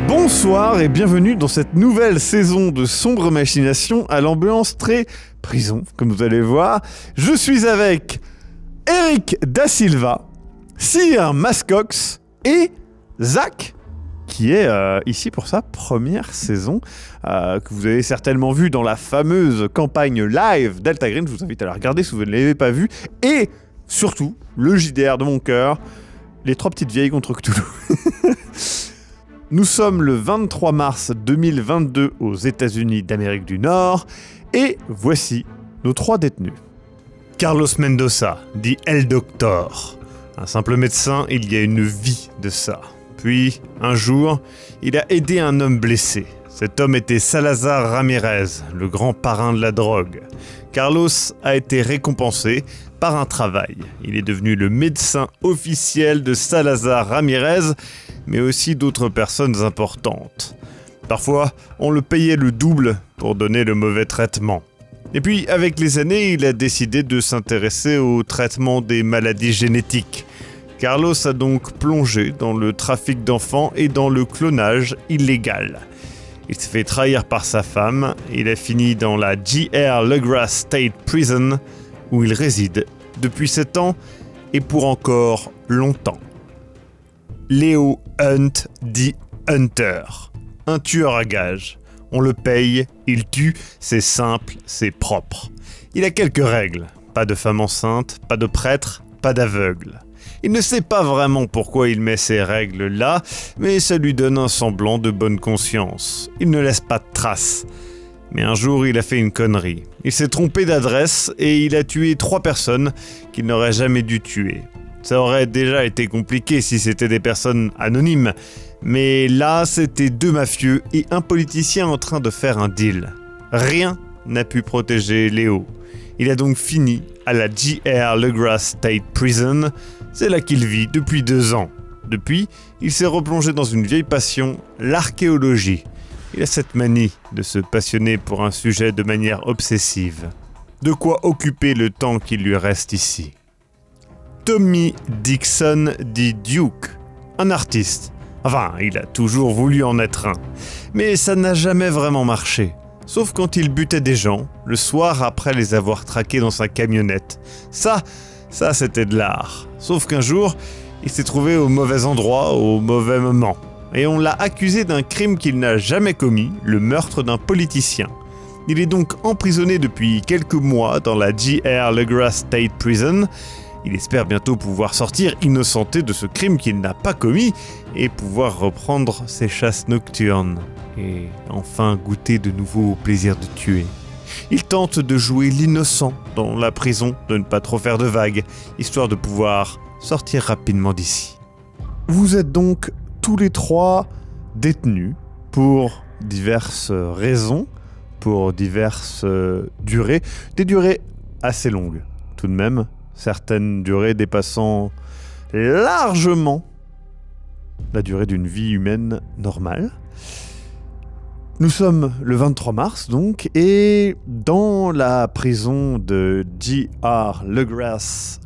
Bonsoir et bienvenue dans cette nouvelle saison de Sombre Machination à l'ambiance très prison, comme vous allez voir. Je suis avec Eric Da Silva, Sir Mascox et Zach, qui est ici pour sa première saison, que vous avez certainement vu dans la fameuse campagne live Delta Green. Je vous invite à la regarder si vous ne l'avez pas vue. Et surtout, le JDR de mon cœur, les 3 petites vieilles contre Cthulhu. Nous sommes le 23 mars 2022 aux États-Unis d'Amérique du Nord et voici nos 3 détenus. Carlos Mendoza, dit El Doctor. Un simple médecin, il y a une vie de ça. Puis, un jour, il a aidé un homme blessé. Cet homme était Salazar Ramirez, le grand parrain de la drogue. Carlos a été récompensé par un travail. Il est devenu le médecin officiel de Salazar Ramirez, mais aussi d'autres personnes importantes. Parfois, on le payait le double pour donner le mauvais traitement. Et puis, avec les années, il a décidé de s'intéresser au traitement des maladies génétiques. Carlos a donc plongé dans le trafic d'enfants et dans le clonage illégal. Il s'est fait trahir par sa femme, il a fini dans la J.R. Legrasse State Prison, où il réside depuis 7 ans et pour encore longtemps. Leo Hunt dit Hunter, un tueur à gages. On le paye, il tue, c'est simple, c'est propre. Il a quelques règles, pas de femme enceinte, pas de prêtre, pas d'aveugle. Il ne sait pas vraiment pourquoi il met ces règles-là, mais ça lui donne un semblant de bonne conscience. Il ne laisse pas de traces. Mais un jour, il a fait une connerie. Il s'est trompé d'adresse et il a tué 3 personnes qu'il n'aurait jamais dû tuer. Ça aurait déjà été compliqué si c'était des personnes anonymes, mais là, c'était 2 mafieux et un politicien en train de faire un deal. Rien n'a pu protéger Léo. Il a donc fini à la J.R. Legrasse State Prison. C'est là qu'il vit depuis 2 ans. Depuis, il s'est replongé dans une vieille passion, l'archéologie. Il a cette manie de se passionner pour un sujet de manière obsessive. De quoi occuper le temps qu'il lui reste ici. Tommy Dixon dit Duke, un artiste. Enfin, il a toujours voulu en être un. Mais ça n'a jamais vraiment marché. Sauf quand il butait des gens, le soir après les avoir traqués dans sa camionnette. Ça c'était de l'art. Sauf qu'un jour, il s'est trouvé au mauvais endroit, au mauvais moment. Et on l'a accusé d'un crime qu'il n'a jamais commis, le meurtre d'un politicien. Il est donc emprisonné depuis quelques mois dans la J.R. Legrasse State Prison. Il espère bientôt pouvoir sortir innocenté de ce crime qu'il n'a pas commis et pouvoir reprendre ses chasses nocturnes et enfin goûter de nouveau au plaisir de tuer. Il tente de jouer l'innocent dans la prison, de ne pas trop faire de vagues, histoire de pouvoir sortir rapidement d'ici. Vous êtes donc tous les 3 détenus pour diverses raisons, pour diverses durées, des durées assez longues tout de même. Certaines durées dépassant largement la durée d'une vie humaine normale. Nous sommes le 23 mars donc, et dans la prison de J.R. Legrasse,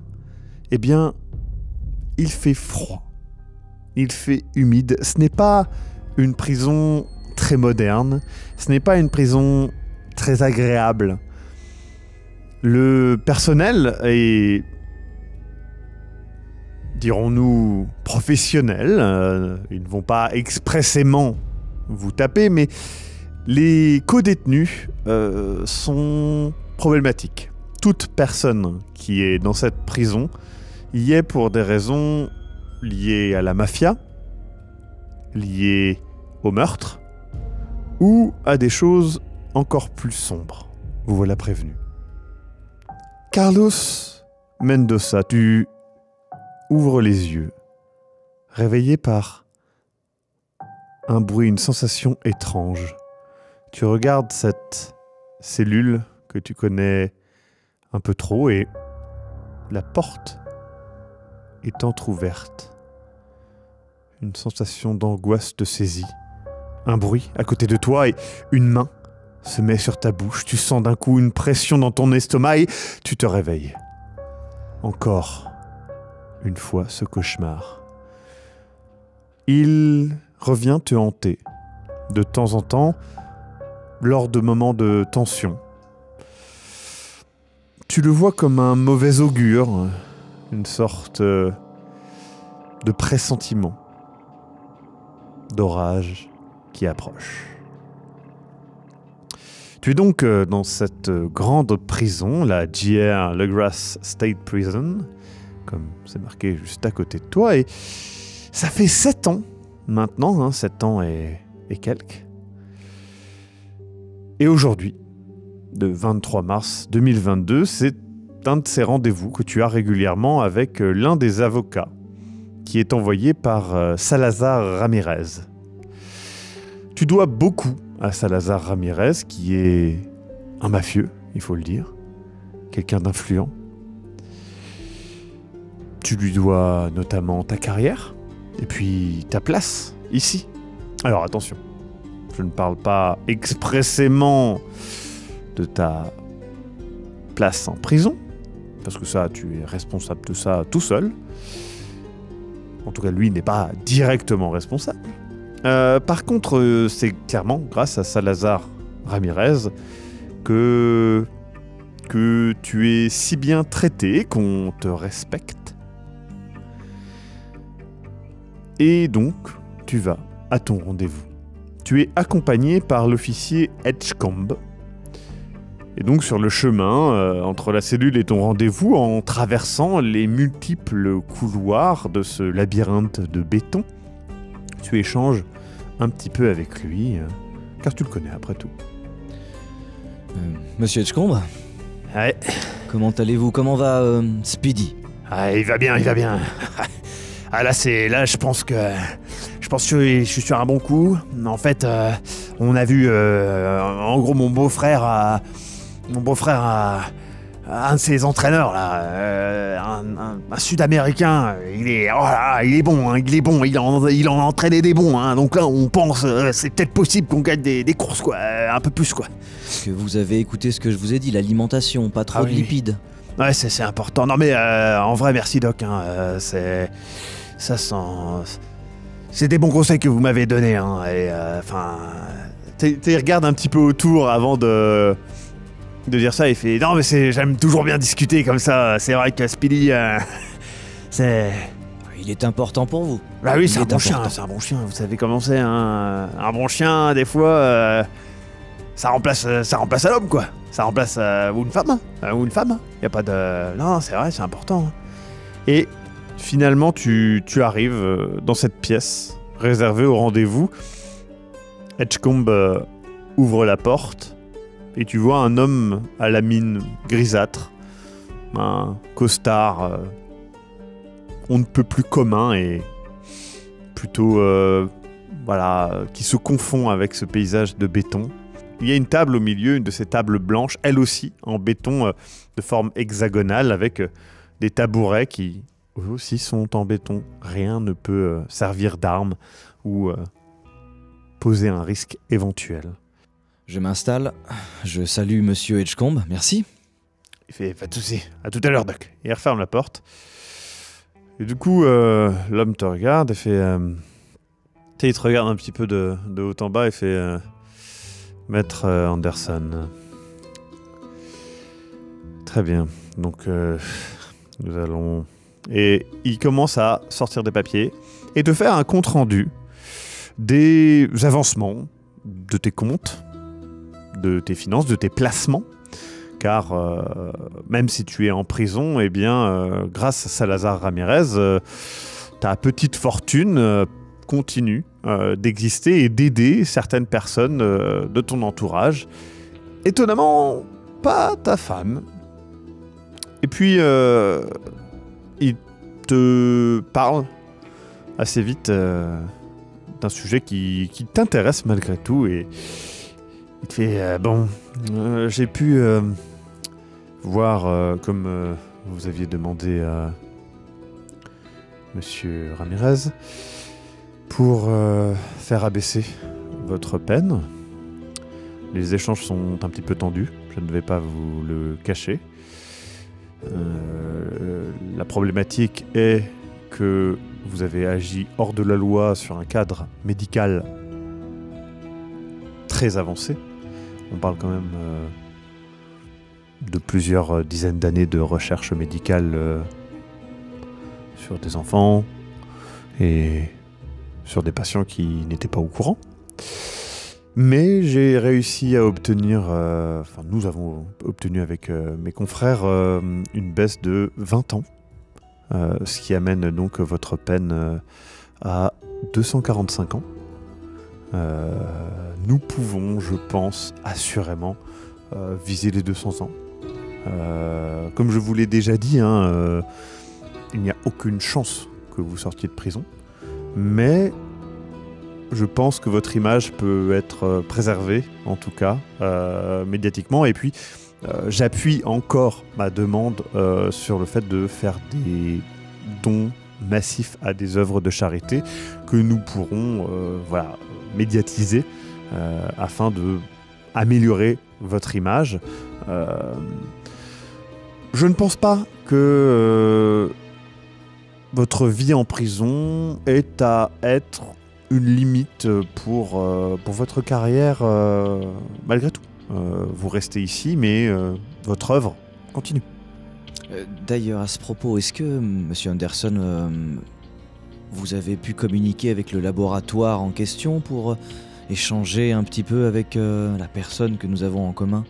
eh bien, il fait froid, il fait humide. Ce n'est pas une prison très moderne, ce n'est pas une prison très agréable. Le personnel est, dirons-nous, professionnel. Ils ne vont pas expressément vous taper, mais les co-détenus sont problématiques. Toute personne qui est dans cette prison y est pour des raisons liées à la mafia, liées au meurtre, ou à des choses encore plus sombres. Vous voilà prévenu. Carlos Mendoza, tu ouvres les yeux, réveillé par un bruit, une sensation étrange. Tu regardes cette cellule que tu connais un peu trop et la porte est entr'ouverte. une sensation d'angoisse te saisit. Un bruit à côté de toi et une main se met sur ta bouche. Tu sens d'un coup une pression dans ton estomac et tu te réveilles. Encore une fois ce cauchemar. Il revient te hanter de temps en temps lors de moments de tension. Tu le vois comme un mauvais augure, une sorte de pressentiment d'orage qui approche. Tu es donc dans cette grande prison, la J.R. Legrasse State Prison, comme c'est marqué juste à côté de toi, et ça fait 7 ans maintenant, 7 ans et quelques. Et aujourd'hui, le 23 mars 2022, c'est un de ces rendez-vous que tu as régulièrement avec l'un des avocats qui est envoyé par Salazar Ramirez. Tu dois beaucoup à Salazar Ramirez, qui est un mafieux, il faut le dire, quelqu'un d'influent. Tu lui dois notamment ta carrière, et puis ta place, ici. Alors attention, je ne parle pas expressément de ta place en prison, parce que ça, tu es responsable de ça tout seul. En tout cas, lui n'est pas directement responsable. Par contre, c'est clairement grâce à Salazar Ramirez que tu es si bien traité, qu'on te respecte. Et donc, tu vas à ton rendez-vous. Tu es accompagné par l'officier Edgecombe. Et donc, sur le chemin, entre la cellule et ton rendez-vous, en traversant les multiples couloirs de ce labyrinthe de béton, tu échanges un petit peu avec lui, car tu le connais après tout. Monsieur Edgecombe ? Ouais. Comment allez-vous ? Comment va Speedy ? Ah, il va bien, il va bien. Ah là, je pense que je suis sur un bon coup. En fait, on a vu, en gros, mon beau-frère a un de ses entraîneurs là, un Sud-Américain. Il est bon, hein, il est bon. Il en a entraîné des bons. Hein, donc là, on pense, c'est peut-être possible qu'on gagne des courses, quoi, un peu plus, quoi. Est-ce que vous avez écouté ce que je vous ai dit, l'alimentation, pas trop de lipides. Ouais, c'est important. Non mais en vrai, merci Doc. Hein, c'est des bons conseils que vous m'avez donnés. Hein, et tu regardes un petit peu autour avant de dire ça. Il fait non mais j'aime toujours bien discuter comme ça. C'est vrai que Speedy, c'est. Il est important pour vous. Bah oui, c'est un bon chien. C'est un bon chien. Vous savez comment c'est. Hein, un bon chien, des fois, ça remplace à l'homme, quoi. Ça remplace ou une femme. Ou une femme. Y a pas de. Non, c'est vrai, c'est important. Et finalement, tu arrives dans cette pièce réservée au rendez-vous. Edgecombe ouvre la porte et tu vois un homme à la mine grisâtre, un costard on ne peut plus commun et plutôt qui se confond avec ce paysage de béton. Il y a une table au milieu, une de ces tables blanches, elle aussi en béton de forme hexagonale avec des tabourets qui eux aussi sont en béton. Rien ne peut servir d'arme ou poser un risque éventuel. Je m'installe, je salue Monsieur Edgecombe, merci. Il fait pas de soucis, à tout à l'heure Doc. Il referme la porte. Et du coup, l'homme te regarde et fait... il te regarde un petit peu de haut en bas et fait... Maître Anderson. Très bien, donc nous allons... Et il commence à sortir des papiers et te faire un compte-rendu des avancements de tes comptes, de tes finances, de tes placements. Car même si tu es en prison, eh bien, grâce à Salazar Ramirez, ta petite fortune continue d'exister et d'aider certaines personnes de ton entourage. Étonnamment, pas ta femme. Et puis, il te parle assez vite d'un sujet qui t'intéresse malgré tout. Et il te fait j'ai pu voir, comme vous aviez demandé à Monsieur Ramirez, pour faire abaisser votre peine. Les échanges sont un petit peu tendus, je ne vais pas vous le cacher. La problématique est que vous avez agi hors de la loi sur un cadre médical très avancé. On parle quand même de plusieurs dizaines d'années de recherche médicale sur des enfants et sur des patients qui n'étaient pas au courant. Mais j'ai réussi à obtenir, nous avons obtenu avec mes confrères une baisse de 20 ans, ce qui amène donc votre peine à 245 ans. Nous pouvons, je pense, assurément viser les 200 ans. Comme je vous l'ai déjà dit, il n'y a aucune chance que vous sortiez de prison, mais je pense que votre image peut être préservée, en tout cas, médiatiquement. Et puis, j'appuie encore ma demande sur le fait de faire des dons massifs à des œuvres de charité que nous pourrons médiatiser afin de améliorer votre image. Je ne pense pas que votre vie en prison est à être une limite pour votre carrière malgré tout. Vous restez ici, mais votre œuvre continue. D'ailleurs, à ce propos, est-ce que, Monsieur Anderson, vous avez pu communiquer avec le laboratoire en question pour échanger un petit peu avec la personne que nous avons en commun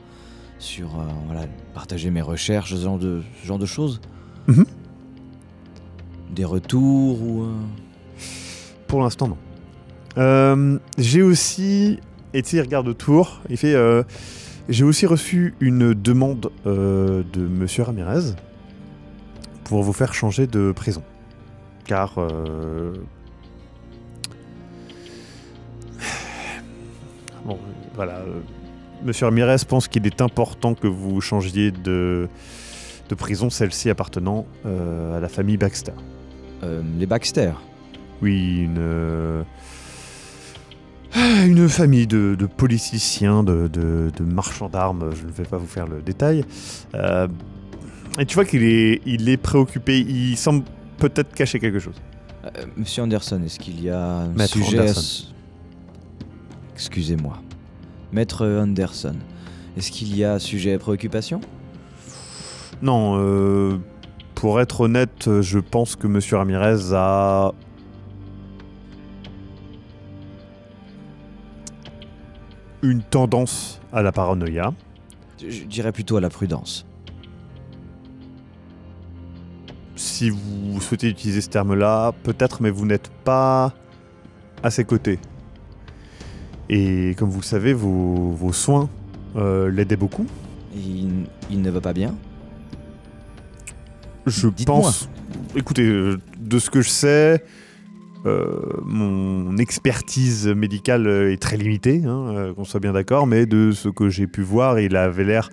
sur partager mes recherches, ce genre de choses? Des retours ou... Pour l'instant, non. J'ai aussi... Et tu sais, il regarde autour, il fait... j'ai aussi reçu une demande de Monsieur Ramirez pour vous faire changer de prison. Car... Monsieur Ramirez pense qu'il est important que vous changiez de prison, celle-ci appartenant à la famille Baxter. Les Baxter? Oui, une famille de politiciens, de marchands d'armes, je ne vais pas vous faire le détail. Et tu vois qu'il est préoccupé, il semble peut-être cacher quelque chose. Monsieur Anderson, est-ce qu'il y a un Maître sujet Anderson. Excusez-moi. Maître Anderson, est-ce qu'il y a sujet à préoccupation? Non, pour être honnête, je pense que Monsieur Ramirez a... une tendance à la paranoïa. Je dirais plutôt à la prudence. Si vous souhaitez utiliser ce terme-là, peut-être, mais vous n'êtes pas à ses côtés. Et comme vous le savez, vos soins l'aidaient beaucoup. Il ne va pas bien? Je Dites-moi. pense... Écoutez, de ce que je sais, mon expertise médicale est très limitée, qu'on soit bien d'accord, mais de ce que j'ai pu voir, il avait l'air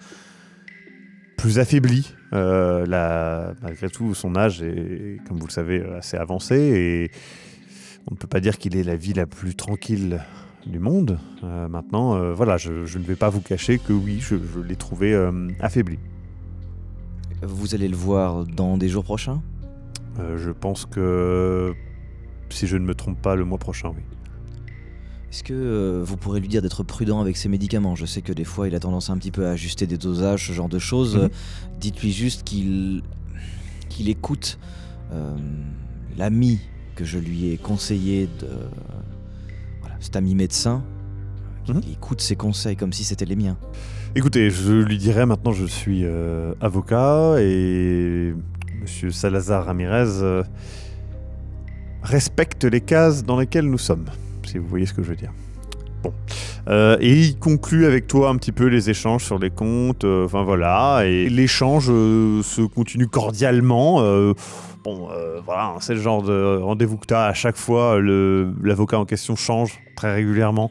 plus affaibli. Malgré tout, son âge est, comme vous le savez, assez avancé, et on ne peut pas dire qu'il ait la vie la plus tranquille du monde. Maintenant, je ne vais pas vous cacher que oui, je l'ai trouvé affaibli. Vous allez le voir dans des jours prochains? Je pense que, si je ne me trompe pas, le mois prochain, oui. Est-ce que vous pourrez lui dire d'être prudent avec ses médicaments? Je sais que des fois il a tendance un petit peu à ajuster des dosages, ce genre de choses. Dites-lui juste qu'il écoute l'ami que je lui ai conseillé cet ami médecin, qu'il écoute ses conseils comme si c'était les miens. Écoutez, je lui dirai maintenant, je suis avocat et Monsieur Salazar Ramirez respecte les cases dans lesquelles nous sommes, si vous voyez ce que je veux dire. Bon. Et il conclut avec toi un petit peu les échanges sur les comptes, et l'échange se continue cordialement. C'est le genre de rendez-vous que tu as à chaque fois. L'avocat en question change très régulièrement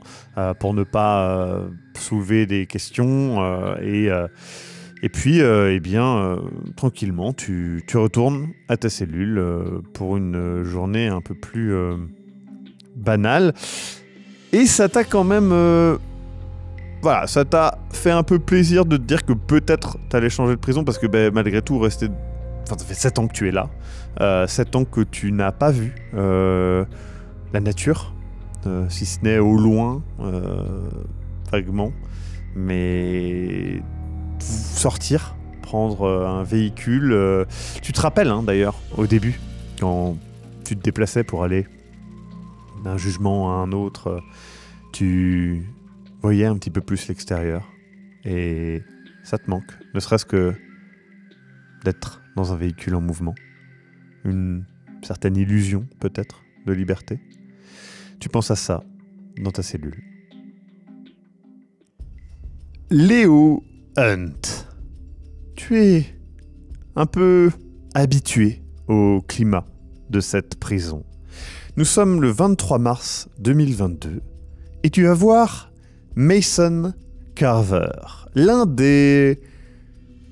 pour ne pas soulever des questions. Et puis, tranquillement, tu retournes à ta cellule pour une journée un peu plus banal. Et ça t'a quand même... Voilà, ça t'a fait un peu plaisir de te dire que peut-être t'allais changer de prison parce que malgré tout, rester... Enfin, ça fait 7 ans que tu es là. 7 ans que tu n'as pas vu la nature, si ce n'est au loin, vaguement. Mais sortir, prendre un véhicule... tu te rappelles, hein, d'ailleurs, au début, quand tu te déplaçais pour aller d'un jugement à un autre, tu voyais un petit peu plus l'extérieur. Et ça te manque, ne serait-ce que d'être dans un véhicule en mouvement. Une certaine illusion, peut-être, de liberté. Tu penses à ça dans ta cellule. Léo Hunt. Tu es un peu habitué au climat de cette prison. Nous sommes le 23 mars 2022 et tu vas voir Mason Carver, l'un des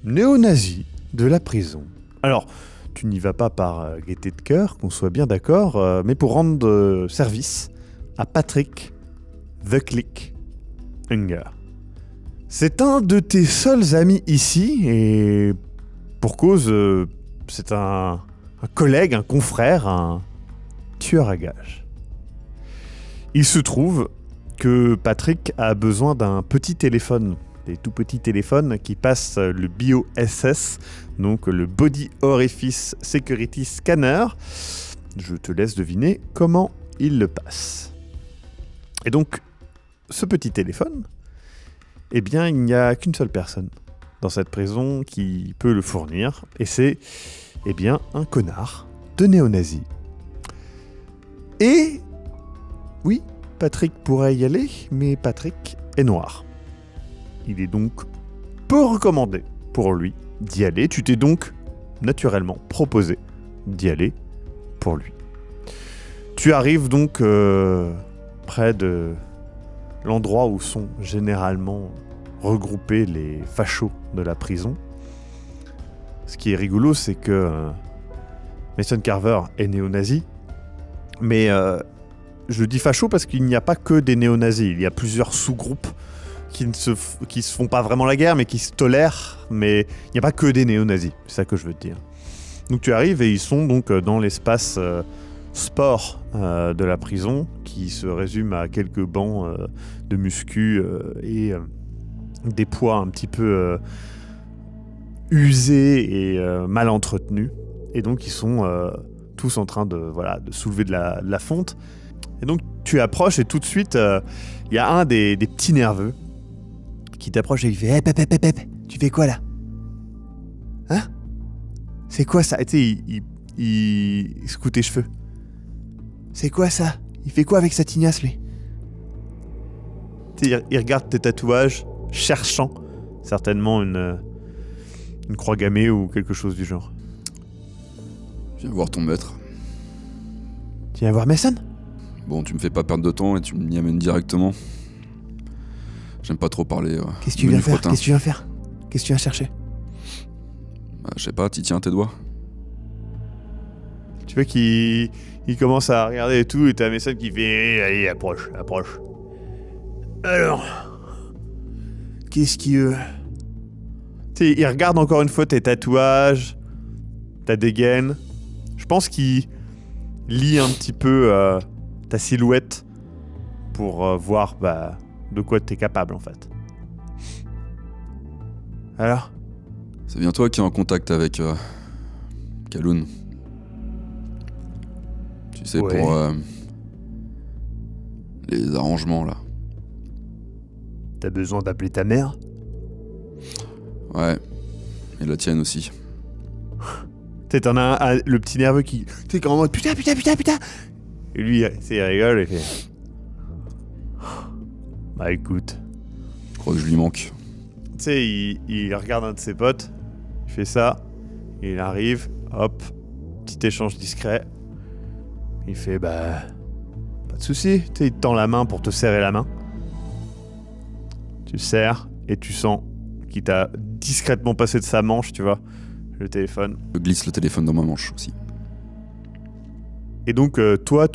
néo-nazis de la prison. Alors, tu n'y vas pas par gaieté de cœur, qu'on soit bien d'accord, mais pour rendre service à Patrick The Click Unger. C'est un de tes seuls amis ici, et pour cause, c'est un collègue, un confrère, un tueur à gages. Il se trouve que Patrick a besoin d'un petit téléphone, des tout petits téléphones qui passent le BOSS, donc le Body Orifice Security Scanner. Je te laisse deviner comment il le passe. Et donc, ce petit téléphone, eh bien, il n'y a qu'une seule personne dans cette prison qui peut le fournir, et c'est, eh bien, un connard de néo-nazi. Et, oui, Patrick pourrait y aller, mais Patrick est noir. Il est donc peu recommandé pour lui d'y aller. Tu t'es donc naturellement proposé d'y aller pour lui. Tu arrives donc près de l'endroit où sont généralement regroupés les fachos de la prison. Ce qui est rigolo, c'est que Mason Carver est néo-nazi, mais je dis facho parce qu'il n'y a pas que des néo-nazis. Il y a plusieurs sous-groupes qui se font pas vraiment la guerre, mais qui se tolèrent, mais il n'y a pas que des néo-nazis, c'est ça que je veux te dire. Donc tu arrives et ils sont donc dans l'espace sport de la prison, qui se résume à quelques bancs de muscu et des poids un petit peu usés et mal entretenus. Et donc ils sont tous en train de soulever de la fonte. Et donc tu approches et tout de suite, il y a un des petits nerveux qui t'approche et il fait « Hey, pep, tu fais quoi là? Hein? C'est quoi ça ?» Et tu sais, il secoue tes cheveux. « C'est quoi ça? Il fait quoi avec sa tignasse, lui ?» Tu sais, il regarde tes tatouages, cherchant certainement une croix gammée ou quelque chose du genre. Je viens voir ton maître. Tu viens voir Mason? Bon, tu me fais pas perdre de temps et tu m'y amènes directement. J'aime pas trop parler. Qu'est-ce que tu viens faire? Qu'est-ce que tu viens faire? Qu'est-ce que tu viens chercher? Bah, je sais pas, t'y tiens tes doigts. Tu vois qu'il commence à regarder et tout, et t'as Mason qui fait « Allez, approche. Alors, qu'est-ce qu'il veut ?» Tu sais, il regarde encore une fois tes tatouages, ta dégaine. Je pense qu'il lit un petit peu ta silhouette pour voir de quoi t'es capable en fait. Alors? C'est bien toi qui es en contact avec Kaloun. Tu sais, ouais. Pour les arrangements là. T'as besoin d'appeler ta mère? Ouais, et la tienne aussi. Tu sais, t'en as le petit nerveux qui... Tu sais, quand en mode putain. Et lui, il rigole et fait... Bah écoute... Je crois que je lui manque. Tu sais, il regarde un de ses potes, il fait ça, il arrive, hop, petit échange discret. Il fait pas de soucis, tu sais, il te tend la main pour te serrer la main. Tu serres et tu sens qu'il t'a discrètement passé de sa manche, tu vois, le téléphone. Je glisse le téléphone dans ma manche aussi. Et donc, toi,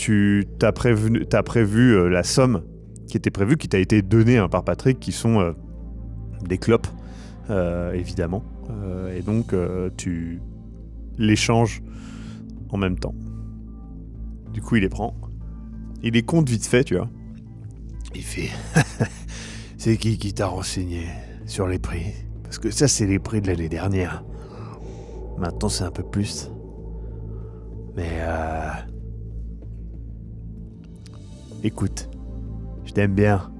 t'as prévu la somme qui était prévue, qui t'a été donnée par Patrick, qui sont des clopes, évidemment. Et donc, tu l'échanges en même temps. Du coup, il les prend. Il les compte vite fait, tu vois. Il fait... C'est qui t'a renseigné sur les prix? Parce que ça, c'est les prix de l'année dernière. Maintenant, c'est un peu plus. Mais écoute, je t'aime bien.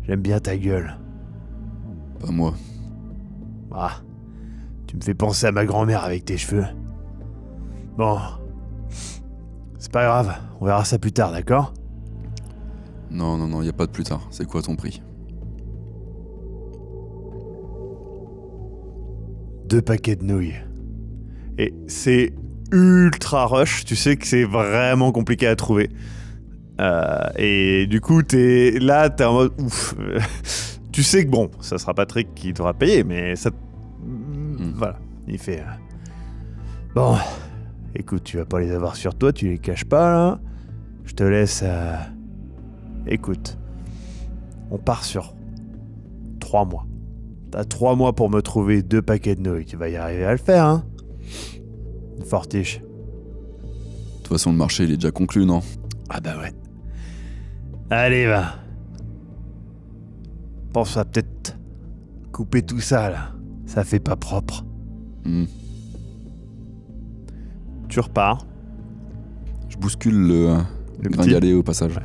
J'aime bien ta gueule. Pas moi. Ah, tu me fais penser à ma grand-mère avec tes cheveux. Bon, c'est pas grave, on verra ça plus tard, d'accord? Non, y a pas de plus tard. C'est quoi ton prix? 2 paquets de nouilles. Et c'est ultra rush, tu sais que c'est vraiment compliqué à trouver. Et du coup, t'es en mode ouf. Tu sais que bon, ça sera Patrick qui devra payer, mais ça... Voilà, il fait... Bon, écoute, tu vas pas les avoir sur toi, tu les caches pas, là. Je te laisse... Écoute, on part sur 3 mois. T'as 3 mois pour me trouver 2 paquets de nouilles. Tu vas y arriver à le faire, hein? Fortiche. De toute façon, le marché, il est déjà conclu, non? Ah bah ouais. Allez, va. Pense à peut-être couper tout ça, là. Ça fait pas propre. Tu repars. Je bouscule le gringalet au passage. Ouais.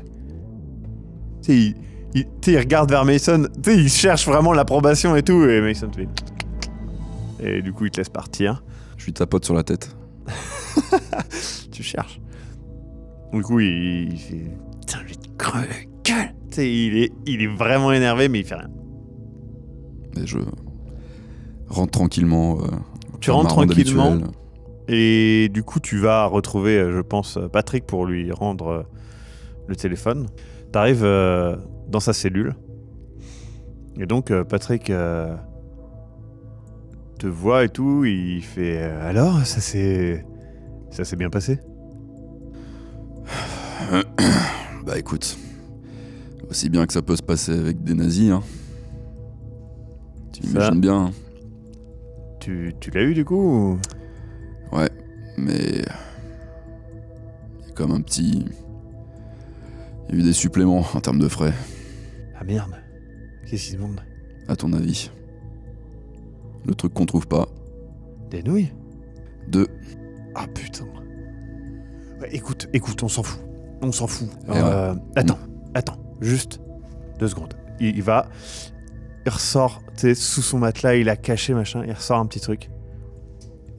Tu sais, il regarde vers Mason. Tu sais, il cherche vraiment l'approbation et tout. Et Mason fait... Et du coup, il te laisse partir. Je lui tapote sur la tête. Tu cherches. Du coup, il fait... Putain, je vais te crever la gueule. Tu sais, il est vraiment énervé, mais il fait rien. Et je rentre tranquillement. Tu rentres tranquillement. Et du coup, tu vas retrouver, je pense, Patrick pour lui rendre le téléphone. T'arrives dans sa cellule. Et donc, Patrick te voit et tout. Il fait... alors, ça s'est bien passé? Bah écoute, aussi bien que ça peut se passer avec des nazis, hein. Tu imagines bien. Hein. Tu l'as eu du coup ou... Ouais, mais... Il y a comme un petit... Il y a eu des suppléments en termes de frais. Ah merde. Qu'est-ce qu'il demande? À ton avis? Le truc qu'on trouve pas. Des nouilles? 2. Ah putain. Ouais, écoute, on s'en fout. On s'en fout. Ouais. Attends, juste 2 secondes. Il ressort, tu sais, sous son matelas, il a caché, machin, il ressort un petit truc.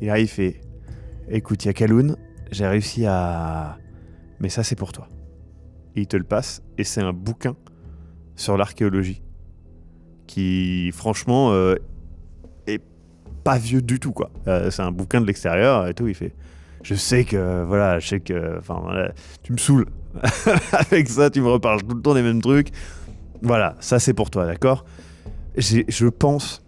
Et là, il fait... Écoute, il y a Kaloun, j'ai réussi à... Mais ça, c'est pour toi. Et il te le passe, et c'est un bouquin sur l'archéologie. Qui, franchement, est pas vieux du tout, quoi. C'est un bouquin de l'extérieur et tout, il fait... Je sais que... Enfin, voilà, tu me saoules. Avec ça, tu me reparles tout le temps des mêmes trucs. Voilà, ça c'est pour toi, d'accord? Je pense...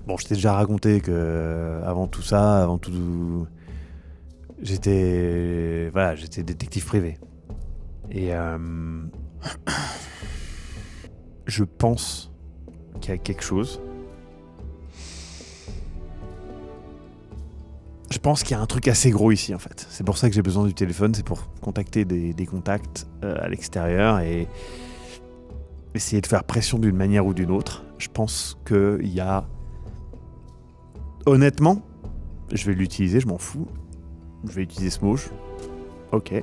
Bon, je t'ai déjà raconté que avant tout ça, j'étais détective privé. Et je pense qu'il y a quelque chose. Je pense qu'il y a un truc assez gros ici en fait. C'est pour ça que j'ai besoin du téléphone, c'est pour contacter des contacts à l'extérieur et essayer de faire pression d'une manière ou d'une autre. Je pense qu'il y a... Honnêtement, je vais l'utiliser, je m'en fous. Je vais utiliser ce mot. Ok.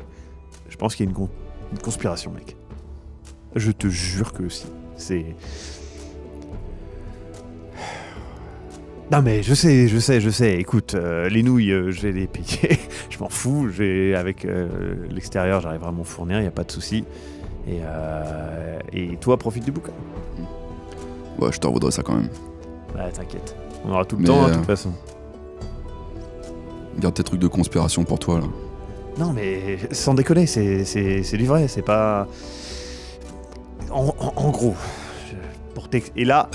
Je pense qu'il y a une conspiration, mec. Je te jure que si. C'est... Non mais je sais. Écoute, les nouilles, je vais les payer. Je m'en fous. Avec l'extérieur, j'arriverai à m'en fournir, il n'y a pas de souci. Et toi, profite du bouquin. Ouais, je t'en voudrais ça quand même. Ouais, t'inquiète. On aura tout le temps, de toute façon. Garde tes trucs de conspiration pour toi, là. Non mais, sans déconner, c'est du vrai, c'est pas... En gros, et là...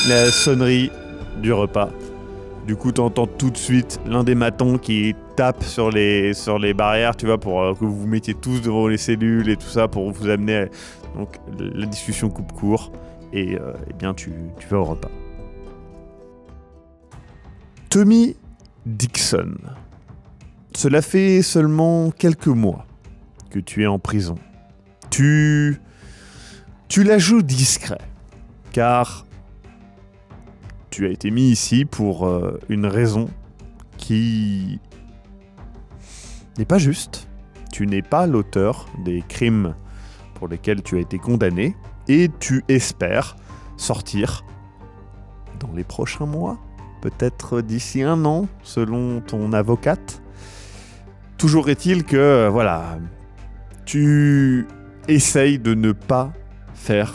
La sonnerie du repas. Du coup, t'entends tout de suite l'un des matons qui tape sur les barrières, tu vois, pour que vous vous mettiez tous devant les cellules et tout ça, pour vous amener. Donc, la discussion coupe court et eh bien, tu vas au repas. Tommy Dixon. Cela fait seulement quelques mois que tu es en prison. Tu la joues discret, car tu as été mis ici pour une raison qui n'est pas juste. Tu n'es pas l'auteur des crimes pour lesquels tu as été condamné, et tu espères sortir dans les prochains mois, peut-être d'ici 1 an, selon ton avocate. Toujours est-il que, voilà, tu essayes de ne pas faire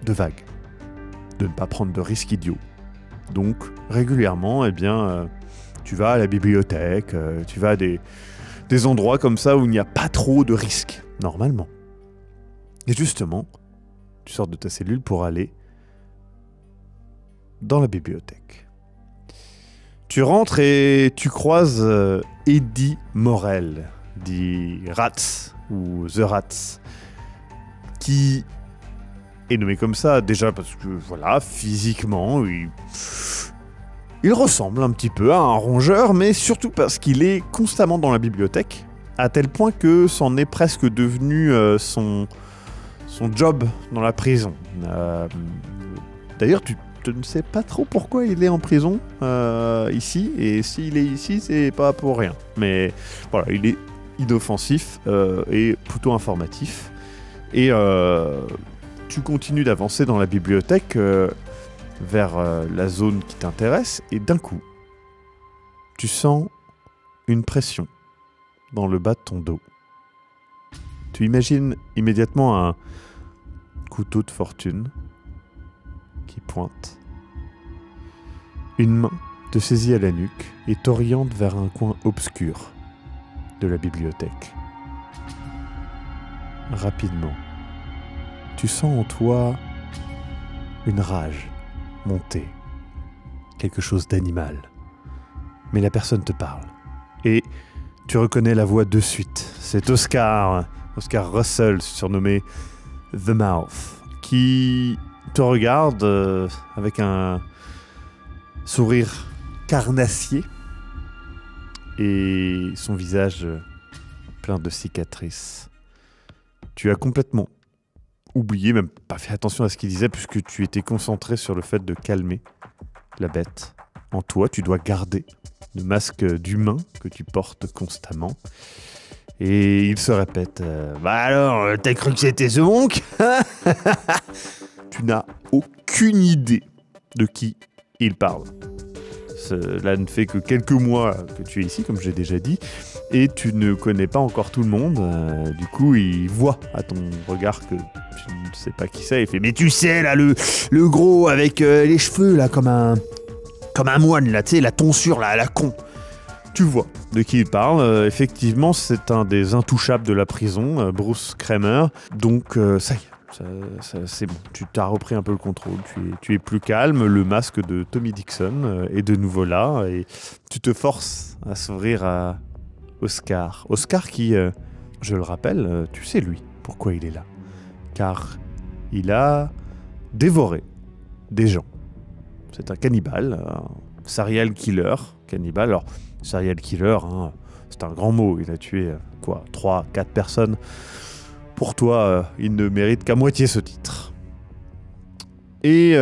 de vagues, de ne pas prendre de risques idiots. Donc, régulièrement, eh bien, tu vas à la bibliothèque, tu vas à des endroits comme ça où il n'y a pas trop de risques, normalement. Et justement, tu sors de ta cellule pour aller dans la bibliothèque. Tu rentres et tu croises Eddie Morel, dit Rats, ou The Rats, qui est nommé comme ça, déjà parce que, voilà, physiquement, il ressemble un petit peu à un rongeur, mais surtout parce qu'il est constamment dans la bibliothèque, à tel point que c'en est presque devenu son job dans la prison. D'ailleurs, tu ne sais pas trop pourquoi il est en prison ici, et s'il est ici, c'est pas pour rien. Mais voilà, il est inoffensif et plutôt informatif. Et tu continues d'avancer dans la bibliothèque vers la zone qui t'intéresse, et d'un coup, tu sens une pression dans le bas de ton dos. Tu imagines immédiatement un couteau de fortune qui pointe. Une main te saisit à la nuque et t'oriente vers un coin obscur de la bibliothèque. Rapidement, tu sens en toi une rage monter, quelque chose d'animal. Mais la personne te parle et tu reconnais la voix de suite. C'est Oscar Russell, surnommé The Mouth, qui te regarde avec un sourire carnassier et son visage plein de cicatrices. Tu as complètement oublié, même pas fait attention à ce qu'il disait, puisque tu étais concentré sur le fait de calmer la bête. En toi, tu dois garder le masque d'humain que tu portes constamment. Et il se répète bah alors, t'as cru que c'était The Monk? Tu n'as aucune idée de qui il parle. Cela ne fait que quelques mois que tu es ici, comme j'ai déjà dit, et tu ne connais pas encore tout le monde. Du coup, il voit à ton regard que tu ne sais pas qui c'est. Il fait mais tu sais là, le gros avec les cheveux là comme un moine là, tu sais, la tonsure là, à la con. Tu vois de qui il parle. Effectivement, c'est un des intouchables de la prison, Bruce Kramer. Donc ça y est. C'est bon, tu t'as repris un peu le contrôle, tu es plus calme, le masque de Tommy Dixon est de nouveau là, et tu te forces à s'ouvrir à Oscar. Oscar qui, je le rappelle, tu sais lui, pourquoi il est là. Car il a dévoré des gens. C'est un cannibale, un serial killer, cannibale. Alors, serial killer, hein, c'est un grand mot, il a tué 3-4 personnes. Pour toi, il ne mérite qu'à moitié ce titre. Et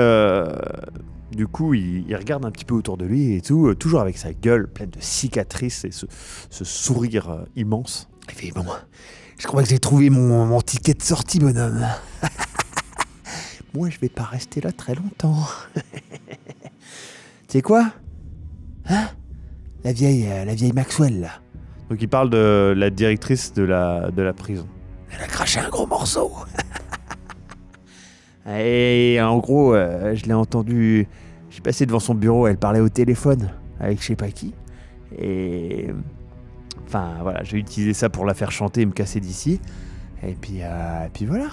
du coup, il regarde un petit peu autour de lui et tout, toujours avec sa gueule pleine de cicatrices et ce sourire immense. Il fait bon, je crois que j'ai trouvé mon ticket de sortie, bonhomme. Moi, je vais pas rester là très longtemps. Tu sais quoi? Hein? La vieille Maxwell, là. Donc il parle de la directrice de la prison. Elle a craché un gros morceau. Et en gros, je l'ai entendu. Je suis passé devant son bureau, elle parlait au téléphone avec je sais pas qui. Et enfin voilà, j'ai utilisé ça pour la faire chanter et me casser d'ici. Et puis voilà,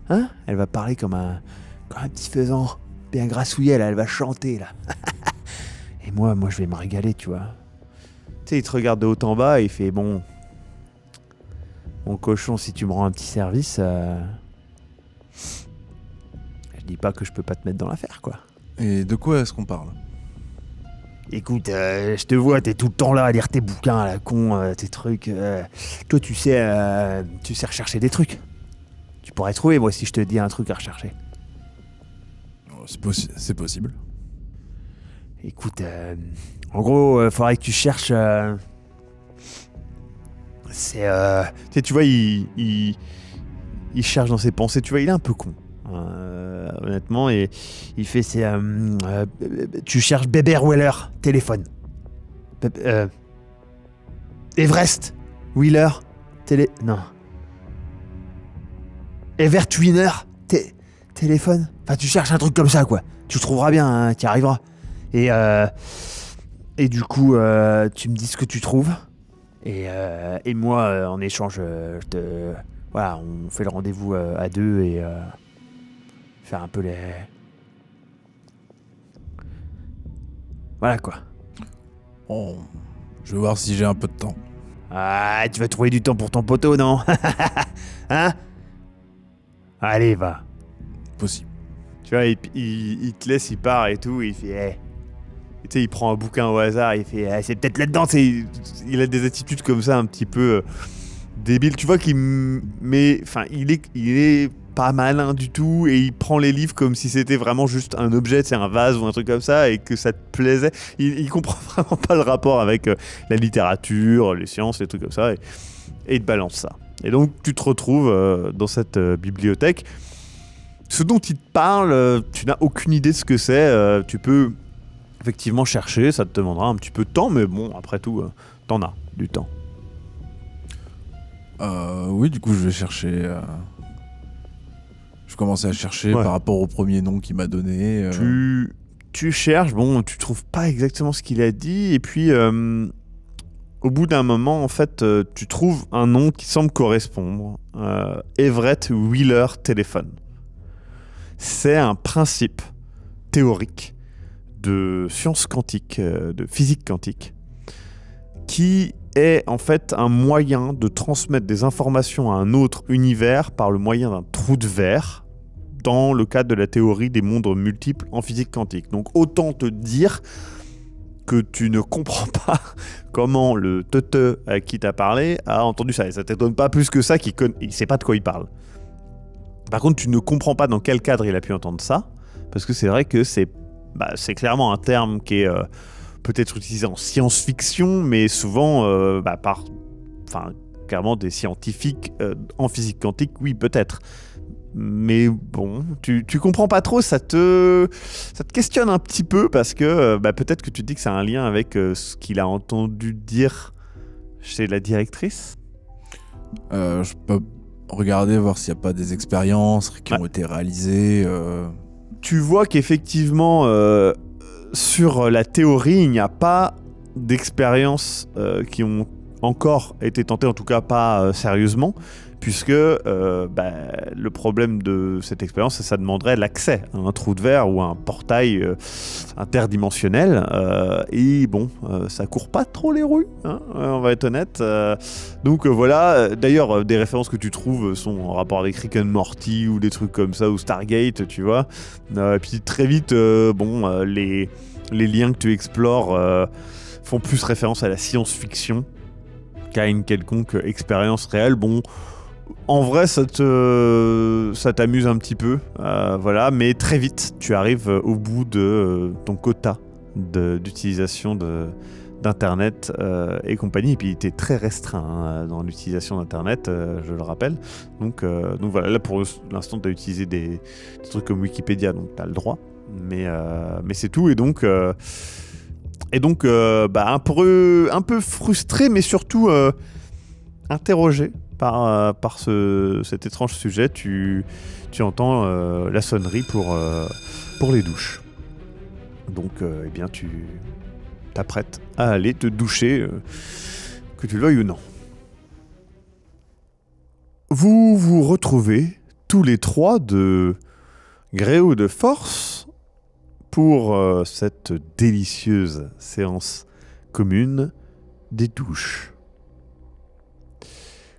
hein? Elle va parler comme un petit faisan bien grassouillet là, elle va chanter là. moi je vais me régaler, tu vois. Tu sais, il te regarde de haut en bas et il fait bon. Mon cochon, si tu me rends un petit service, je dis pas que je peux pas te mettre dans l'affaire, quoi. Et de quoi est-ce qu'on parle? Écoute, je te vois, t'es tout le temps là à lire tes bouquins à la con, tes trucs. Toi, tu sais rechercher des trucs. Tu pourrais trouver, moi, si je te dis un truc à rechercher. C'est possible. Écoute, en gros, faudrait que tu cherches. Tu vois, il cherche dans ses pensées. Tu vois, il est un peu con, honnêtement, et il fait tu cherches Bébert Wheeler, téléphone. Everest Wheeler, non. Evert Wiener, téléphone. Enfin, tu cherches un truc comme ça, quoi. Tu trouveras bien, hein, tu y arriveras. Et du coup, tu me dis ce que tu trouves. Et moi, en échange, voilà, on fait le rendez-vous à deux et faire un peu les... Voilà, quoi. Bon, je vais voir si j'ai un peu de temps. Ah, tu vas trouver du temps pour ton poteau, non? Hein? Allez, va. Possible. Tu vois, il te laisse, il part et tout, et il fait... Hey. Tu sais, il prend un bouquin au hasard, il fait c'est peut-être là-dedans. Il a des attitudes comme ça un petit peu débiles. Tu vois il est pas malin du tout et il prend les livres comme si c'était vraiment juste un objet, c'est un vase ou un truc comme ça et que ça te plaisait. Il comprend vraiment pas le rapport avec la littérature, les sciences, les trucs comme ça et il te balance ça. Et donc tu te retrouves dans cette bibliothèque. Ce dont il te parle, tu n'as aucune idée de ce que c'est. Tu peux effectivement chercher, ça te demandera un petit peu de temps, mais bon, après tout, t'en as du temps. Oui, du coup, je vais chercher. Je commençais à chercher par rapport au premier nom qu'il m'a donné. Tu cherches, bon, tu trouves pas exactement ce qu'il a dit, et puis au bout d'un moment, en fait, tu trouves un nom qui semble correspondre. Everett Wheeler Téléphone. C'est un principe théorique de sciences quantiques, de physique quantique, qui est en fait un moyen de transmettre des informations à un autre univers par le moyen d'un trou de verre, dans le cadre de la théorie des mondes multiples en physique quantique. Donc autant te dire que tu ne comprends pas comment le teuteux à qui t'as parlé a entendu ça. Et ça t'étonne pas plus que ça qu'il sait pas de quoi il parle. Par contre, tu ne comprends pas dans quel cadre il a pu entendre ça, parce que c'est vrai que c'est clairement un terme qui est peut-être utilisé en science-fiction, mais souvent clairement des scientifiques en physique quantique, oui, peut-être. Mais bon, tu comprends pas trop, ça te questionne un petit peu, parce que peut-être que tu te dis que ça a un lien avec ce qu'il a entendu dire chez la directrice. Je peux regarder, voir s'il n'y a pas des expériences qui ont été réalisées. Tu vois qu'effectivement, sur la théorie, il n'y a pas d'expériences qui ont encore été tentées, en tout cas pas sérieusement, puisque le problème de cette expérience, c'est que ça demanderait l'accès à un trou de verre ou à un portail interdimensionnel. Et bon, ça court pas trop les rues, hein, on va être honnête. Donc voilà, d'ailleurs, des références que tu trouves sont en rapport avec Rick and Morty ou des trucs comme ça, ou Stargate, tu vois. Et puis très vite, les liens que tu explores font plus référence à la science-fiction qu'à une quelconque expérience réelle. Bon, en vrai, ça t'amuse un petit peu, voilà, mais très vite, tu arrives au bout de ton quota d'utilisation d'Internet et compagnie, et puis t'es très restreint dans l'utilisation d'Internet, je le rappelle. Donc voilà, là pour l'instant, t'as utilisé des trucs comme Wikipédia, donc t'as le droit, mais c'est tout, et donc un peu frustré, mais surtout interrogé par cet étrange sujet. Tu entends la sonnerie pour les douches. Donc tu t'apprêtes à aller te doucher, que tu le veuilles ou non. Vous vous retrouvez tous les trois de gré ou de force pour cette délicieuse séance commune des douches.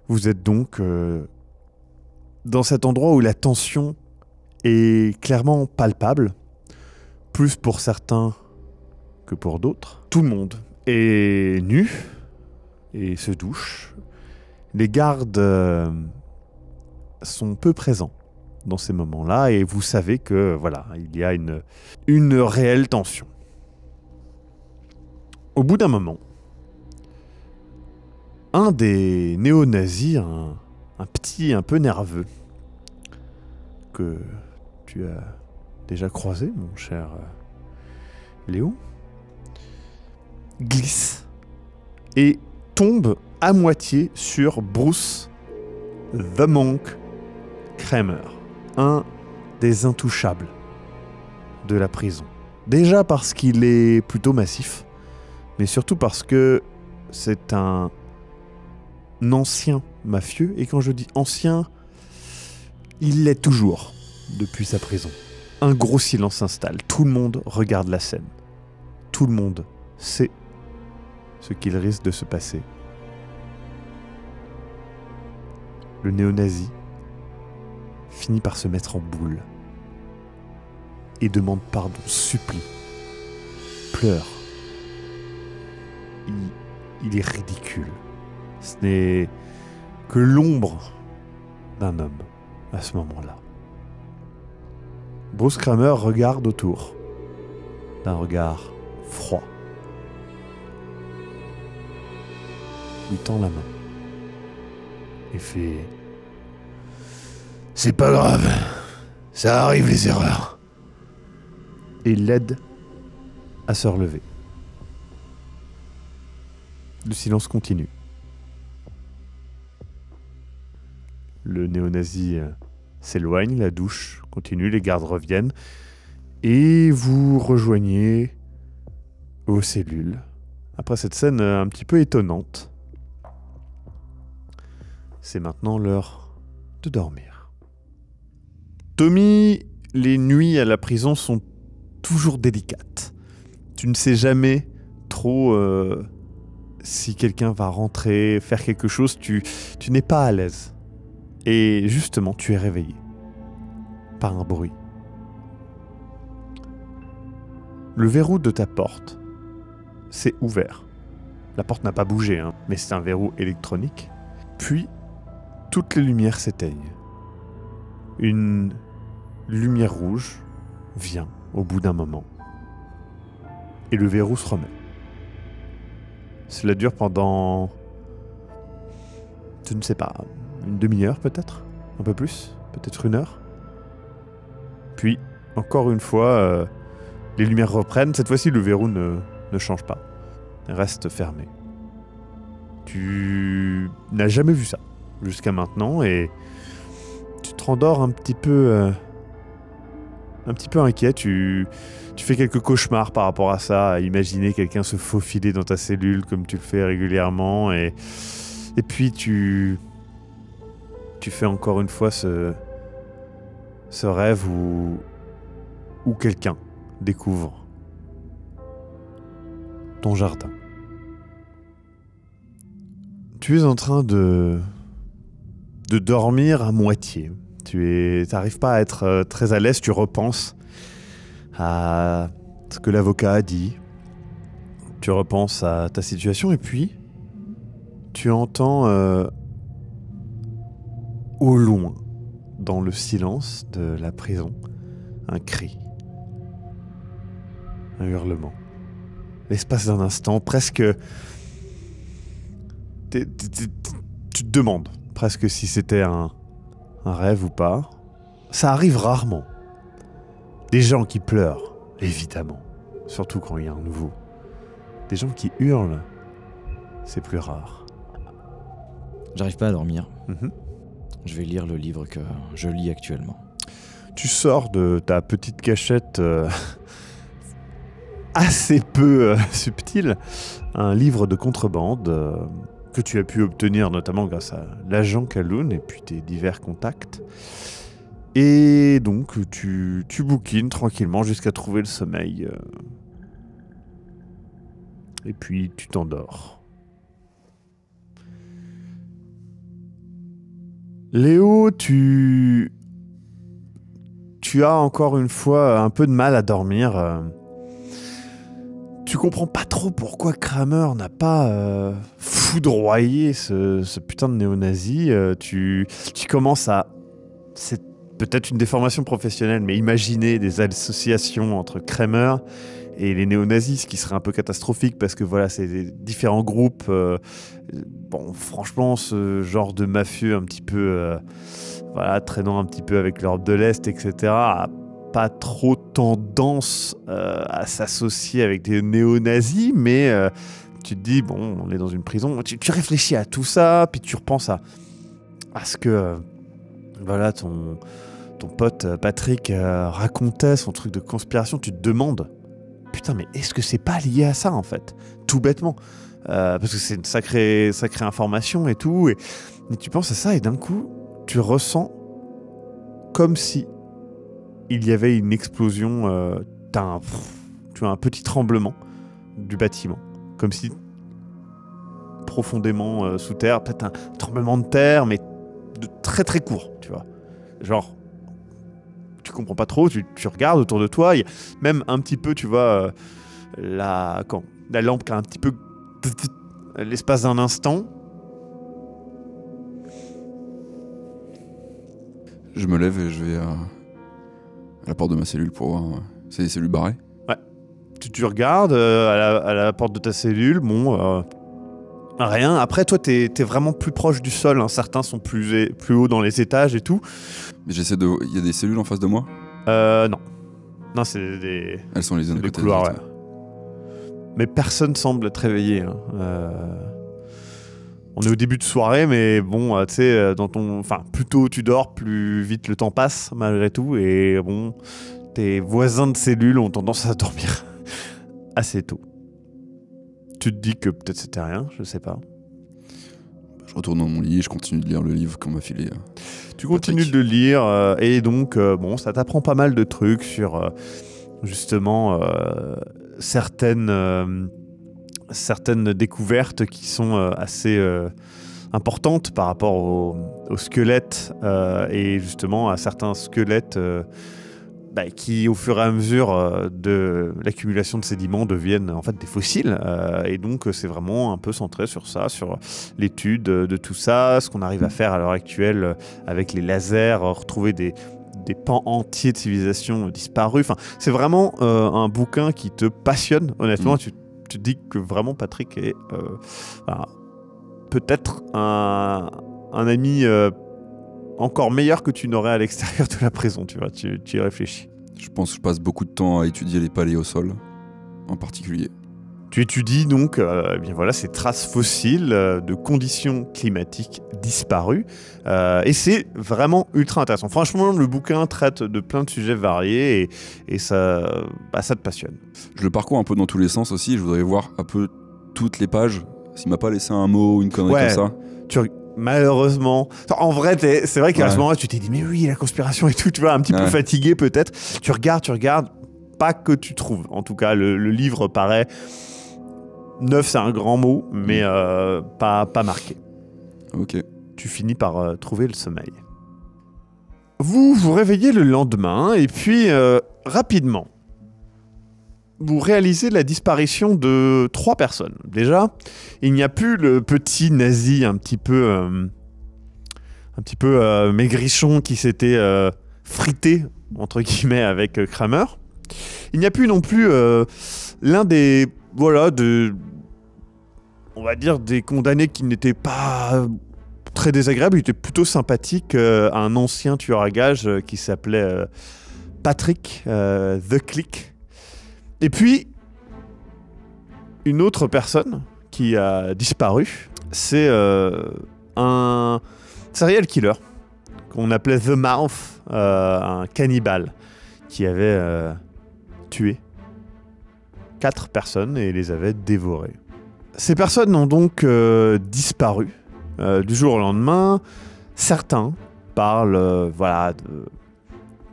Vous êtes donc dans cet endroit où la tension est clairement palpable, plus pour certains que pour d'autres. Tout le monde est nu et se douche. Les gardes sont peu présents dans ces moments-là et vous savez que voilà, il y a une réelle tension. Au bout d'un moment, un des néo-nazis, un petit un peu nerveux, que tu as déjà croisé, mon cher Léo, glisse et tombe à moitié sur Bruce the Monk Kramer, un des intouchables de la prison. Déjà parce qu'il est plutôt massif, mais surtout parce que c'est un ancien mafieux, et quand je dis ancien, il l'est toujours depuis sa prison. Un gros silence s'installe, tout le monde regarde la scène. Tout le monde sait ce qu'il risque de se passer. Le néo-nazi finit par se mettre en boule et demande pardon, supplie, pleure. Il est ridicule. Ce n'est que l'ombre d'un homme à ce moment-là. Bruce Kramer regarde autour d'un regard froid. Il tend la main et fait « C'est pas grave, ça arrive les erreurs » et l'aide à se relever. Le silence continue. Le néo-nazi s'éloigne, la douche continue, les gardes reviennent et vous rejoignez vos cellules. Après cette scène un petit peu étonnante, c'est maintenant l'heure de dormir. Tommy, les nuits à la prison sont toujours délicates. Tu ne sais jamais trop si quelqu'un va rentrer, faire quelque chose, tu n'es pas à l'aise. Et justement, tu es réveillé par un bruit. Le verrou de ta porte s'est ouvert. La porte n'a pas bougé, hein, mais c'est un verrou électronique. Puis, toutes les lumières s'éteignent. Une lumière rouge vient au bout d'un moment. Et le verrou se remet. Cela dure pendant... je ne sais pas, une demi-heure peut-être, un peu plus, peut-être une heure. Puis, encore une fois, les lumières reprennent. Cette fois-ci, le verrou ne change pas, reste fermé. Tu n'as jamais vu ça jusqu'à maintenant et tu te rendors un petit peu inquiet. Tu fais quelques cauchemars par rapport à ça, à imaginer quelqu'un se faufiler dans ta cellule comme tu le fais régulièrement et puis tu fais encore une fois ce rêve où quelqu'un découvre ton jardin. Tu es en train de dormir à moitié. Tu n'arrives pas à être très à l'aise, tu repenses à ce que l'avocat a dit. Tu repenses à ta situation et puis tu entends au loin, dans le silence de la prison, un cri, un hurlement. L'espace d'un instant, presque... tu te demandes presque si c'était un rêve ou pas. Ça arrive rarement. Des gens qui pleurent, évidemment. Surtout quand il y a un nouveau. Des gens qui hurlent, c'est plus rare. J'arrive pas à dormir. Mm-hmm. Je vais lire le livre que je lis actuellement. Tu sors de ta petite cachette assez peu subtile, un livre de contrebande que tu as pu obtenir notamment grâce à l'agent Kaloun et puis tes divers contacts. Et donc, tu bouquines tranquillement jusqu'à trouver le sommeil. Et puis, tu t'endors. Léo, tu as encore une fois un peu de mal à dormir. Tu comprends pas trop pourquoi Kramer n'a pas foudroyé ce putain de néo-nazi. Tu commences à... C'est peut-être une déformation professionnelle, mais imaginer des associations entre Kramer et les néo-nazis, ce qui serait un peu catastrophique parce que voilà, c'est des différents groupes. Bon, franchement, ce genre de mafieux un petit peu... voilà, traînant un petit peu avec l'Europe de l'Est, etc., a pas trop tendance à s'associer avec des néo-nazis, mais tu te dis, bon, on est dans une prison. Tu réfléchis à tout ça, puis tu repenses à ce que voilà, ton pote Patrick racontait son truc de conspiration. Tu te demandes, putain, mais est-ce que c'est pas lié à ça, en fait? Tout bêtement. Parce que c'est une sacrée information et tout. Et tu penses à ça, et d'un coup, tu ressens comme si il y avait une explosion, tu as un petit tremblement du bâtiment, comme si profondément sous terre, peut-être un tremblement de terre, mais de très très court, tu vois. Genre, tu comprends pas trop, tu regardes autour de toi, il y a même un petit peu, tu vois, la lampe qui a un petit peu l'espace d'un instant. Je me lève et je vais à la porte de ma cellule pour voir. C'est des cellules barrées. Ouais. Tu regardes à la porte de ta cellule, bon, rien. Après, toi, t'es vraiment plus proche du sol. Hein. Certains sont plus haut dans les étages et tout. Mais il y a des cellules en face de moi? Non. Non, c'est des... Elles sont les unes à côté couloirs, des ouais. autres. Mais personne semble être réveillé. Hein. On est au début de soirée, mais bon, tu sais, plus tôt tu dors, plus vite le temps passe, malgré tout. Et bon, tes voisins de cellule ont tendance à dormir assez tôt. Tu te dis que peut-être c'était rien, je sais pas. Je retourne dans mon lit et je continue de lire le livre qu'on m'a filé. Tu continues de le lire, et donc, bon, ça t'apprend pas mal de trucs sur, justement, certaines découvertes qui sont assez importantes par rapport au squelette, et justement à certains squelettes qui, au fur et à mesure de l'accumulation de sédiments, deviennent en fait des fossiles. Et donc, c'est vraiment un peu centré sur ça, sur l'étude de tout ça, ce qu'on arrive à faire à l'heure actuelle avec les lasers, retrouver des pans entiers de civilisations disparues. Enfin, c'est vraiment un bouquin qui te passionne, honnêtement. Tu te dis que vraiment Patrick est peut-être un ami encore meilleur que tu n'aurais à l'extérieur de la prison, tu vois, tu y réfléchis. Je pense que je passe beaucoup de temps à étudier les paléosols, en particulier. Tu étudies donc bien voilà, ces traces fossiles de conditions climatiques disparues, et c'est vraiment ultra intéressant. Franchement, le bouquin traite de plein de sujets variés, et ça te passionne. Je le parcours un peu dans tous les sens aussi, je voudrais voir un peu toutes les pages, s'il m'a pas laissé un mot ou une connerie comme ça. Malheureusement, en vrai, c'est vrai qu'à ce moment-là, tu t'es dit, mais oui, la conspiration et tout, tu vois, un petit peu fatigué peut-être. Tu regardes, pas que tu trouves. En tout cas, le livre paraît neuf, c'est un grand mot, mais pas marqué. Ok. Tu finis par trouver le sommeil. Vous vous réveillez le lendemain, et puis rapidement, vous réalisez la disparition de 3 personnes. Déjà, il n'y a plus le petit nazi un petit peu maigrichon qui s'était frité, entre guillemets, avec Kramer. Il n'y a plus non plus l'un des... Voilà, on va dire des condamnés qui n'étaient pas très désagréables. Il était plutôt sympathique, un ancien tueur à gages qui s'appelait Patrick The Click. Et puis, une autre personne qui a disparu, c'est un serial killer qu'on appelait The Mouth, un cannibale qui avait tué 4 personnes et les avait dévorées. Ces personnes ont donc disparu du jour au lendemain. Certains parlent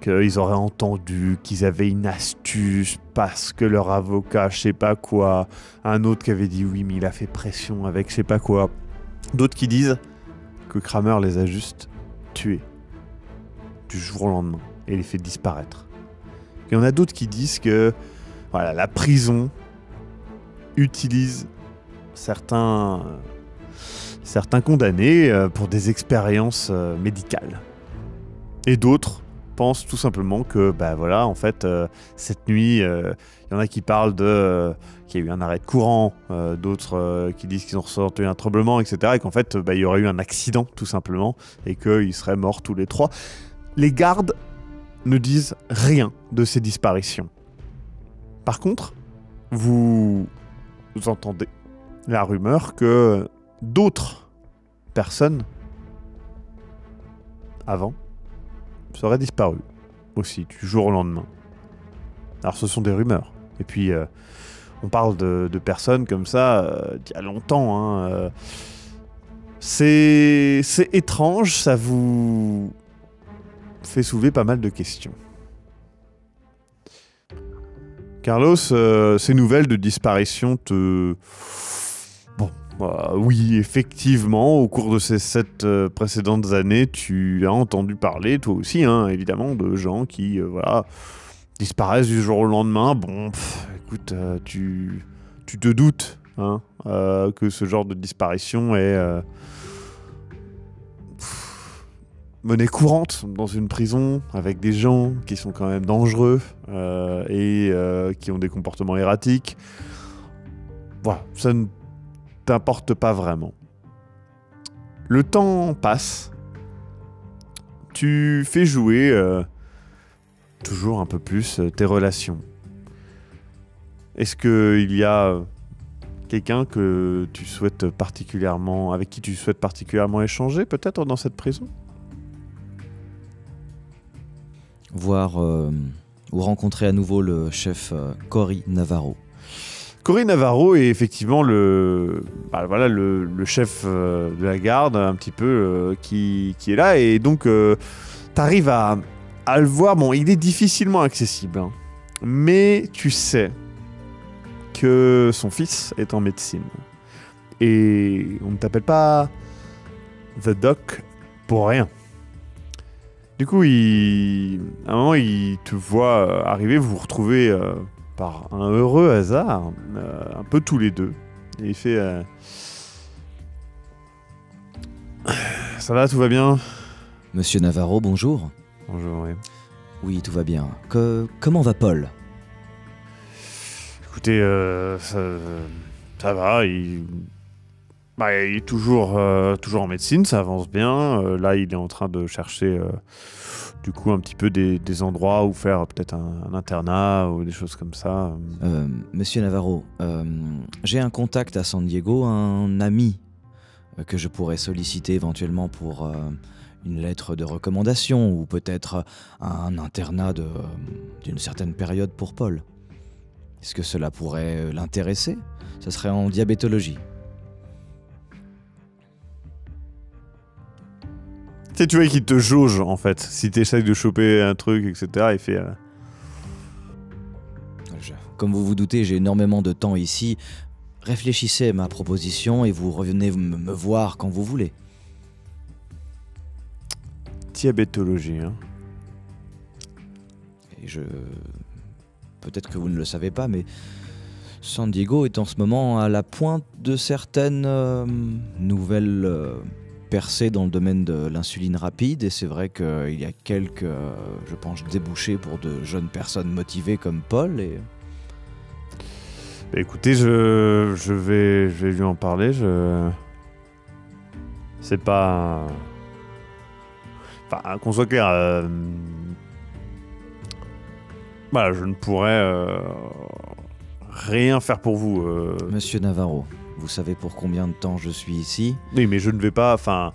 qu'ils auraient entendu, qu'ils avaient une astuce parce que leur avocat, je sais pas quoi. Un autre qui avait dit oui, mais il a fait pression avec je sais pas quoi. D'autres qui disent que Kramer les a juste tués du jour au lendemain et les fait disparaître. Il y en a d'autres qui disent que voilà, la prison utilise certains condamnés pour des expériences médicales. Et d'autres pensent tout simplement que, voilà, en fait, cette nuit, il y en a qui parlent qu'il y a eu un arrêt de courant, d'autres qui disent qu'ils ont ressenti un tremblement, etc. Et qu'en fait, il y aurait eu un accident, tout simplement, et qu'ils seraient morts tous les trois. Les gardes ne disent rien de ces disparitions. Par contre, vous entendez la rumeur que d'autres personnes, avant, seraient disparues aussi, du jour au lendemain. Alors ce sont des rumeurs. Et puis, on parle de personnes comme ça d'il y a longtemps. Hein. C'est étrange, ça vous fait soulever pas mal de questions. Carlos, ces nouvelles de disparition te... Bon, oui, effectivement, au cours de ces 7 précédentes années, tu as entendu parler, toi aussi, hein, évidemment, de gens qui, disparaissent du jour au lendemain. Bon, écoute, tu te doutes hein, que ce genre de disparition est monnaie courante dans une prison, avec des gens qui sont quand même dangereux et qui ont des comportements erratiques. Voilà, ça ne t'importe pas vraiment. Le temps passe. Tu fais jouer toujours un peu plus tes relations. Est-ce qu'il y a quelqu'un que tu souhaites particulièrement, avec qui tu souhaites particulièrement échanger, peut-être dans cette prison ? Voir ou rencontrer à nouveau le chef Cory Navarro. Cory Navarro est effectivement le chef de la garde, un petit peu, qui est là. Et donc, t'arrives à le voir. Bon, il est difficilement accessible. Hein, mais tu sais que son fils est en médecine. Et on ne t'appelle pas The Doc pour rien. Du coup, à un moment, il te voit arriver, vous vous retrouvez par un heureux hasard, un peu tous les deux. Et il fait... Ça va, tout va bien ? Monsieur Navarro, bonjour. Bonjour, oui. Oui, tout va bien. Comment va Paul ? Écoutez, ça va, il est toujours en médecine, ça avance bien. Là, il est en train de chercher du coup un petit peu des endroits où faire peut-être un internat ou des choses comme ça. Monsieur Navarro, j'ai un contact à San Diego, un ami que je pourrais solliciter éventuellement pour une lettre de recommandation ou peut-être un internat d'une certaine période pour Paul. Est-ce que cela pourrait l'intéresser ? Ça serait en diabétologie. Tu vois qu'il te jauge en fait. Si tu essayes de choper un truc, etc., il fait... Comme vous vous doutez, j'ai énormément de temps ici. Réfléchissez à ma proposition et vous revenez me voir quand vous voulez. Diabétologie, hein. Et peut-être que vous ne le savez pas, mais San Diego est en ce moment à la pointe de certaines nouvelles percées dans le domaine de l'insuline rapide. Et c'est vrai qu'il y a quelques, je pense, débouchés pour de jeunes personnes motivées comme Paul. Et... Écoutez, je vais lui en parler. C'est pas... Enfin, qu'on soit clair... Voilà, je ne pourrais rien faire pour vous. Monsieur Navarro, vous savez pour combien de temps je suis ici ? Oui, mais je ne vais pas... Enfin...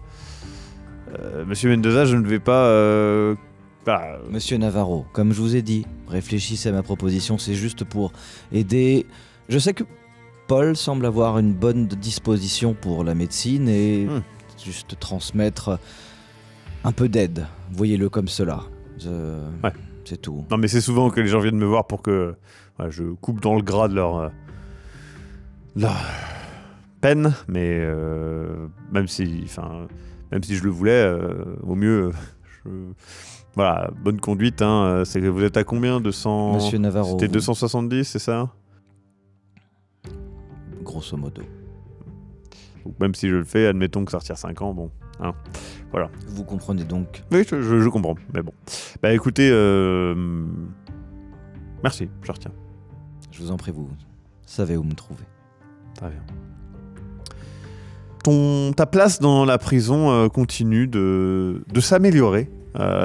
Monsieur Mendoza, je ne vais pas... Monsieur Navarro, comme je vous ai dit, réfléchissez à ma proposition, c'est juste pour aider... Je sais que Paul semble avoir une bonne disposition pour la médecine et juste transmettre un peu d'aide, voyez-le comme cela. Ouais. C'est tout. Non, mais c'est souvent que les gens viennent me voir pour que je coupe dans le gras de leur peine, mais même si je le voulais, au mieux... Voilà, bonne conduite, hein. Vous êtes à combien? 200... Monsieur Navarro. C'était 270, c'est ça? Grosso modo. Donc même si je le fais, admettons que ça retire 5 ans, bon, hein, voilà. Vous comprenez donc. Oui, je comprends, mais bon. Bah écoutez, merci, je retiens. Je vous en prie, vous savez où me trouver. Très bien. Ta place dans la prison continue de s'améliorer,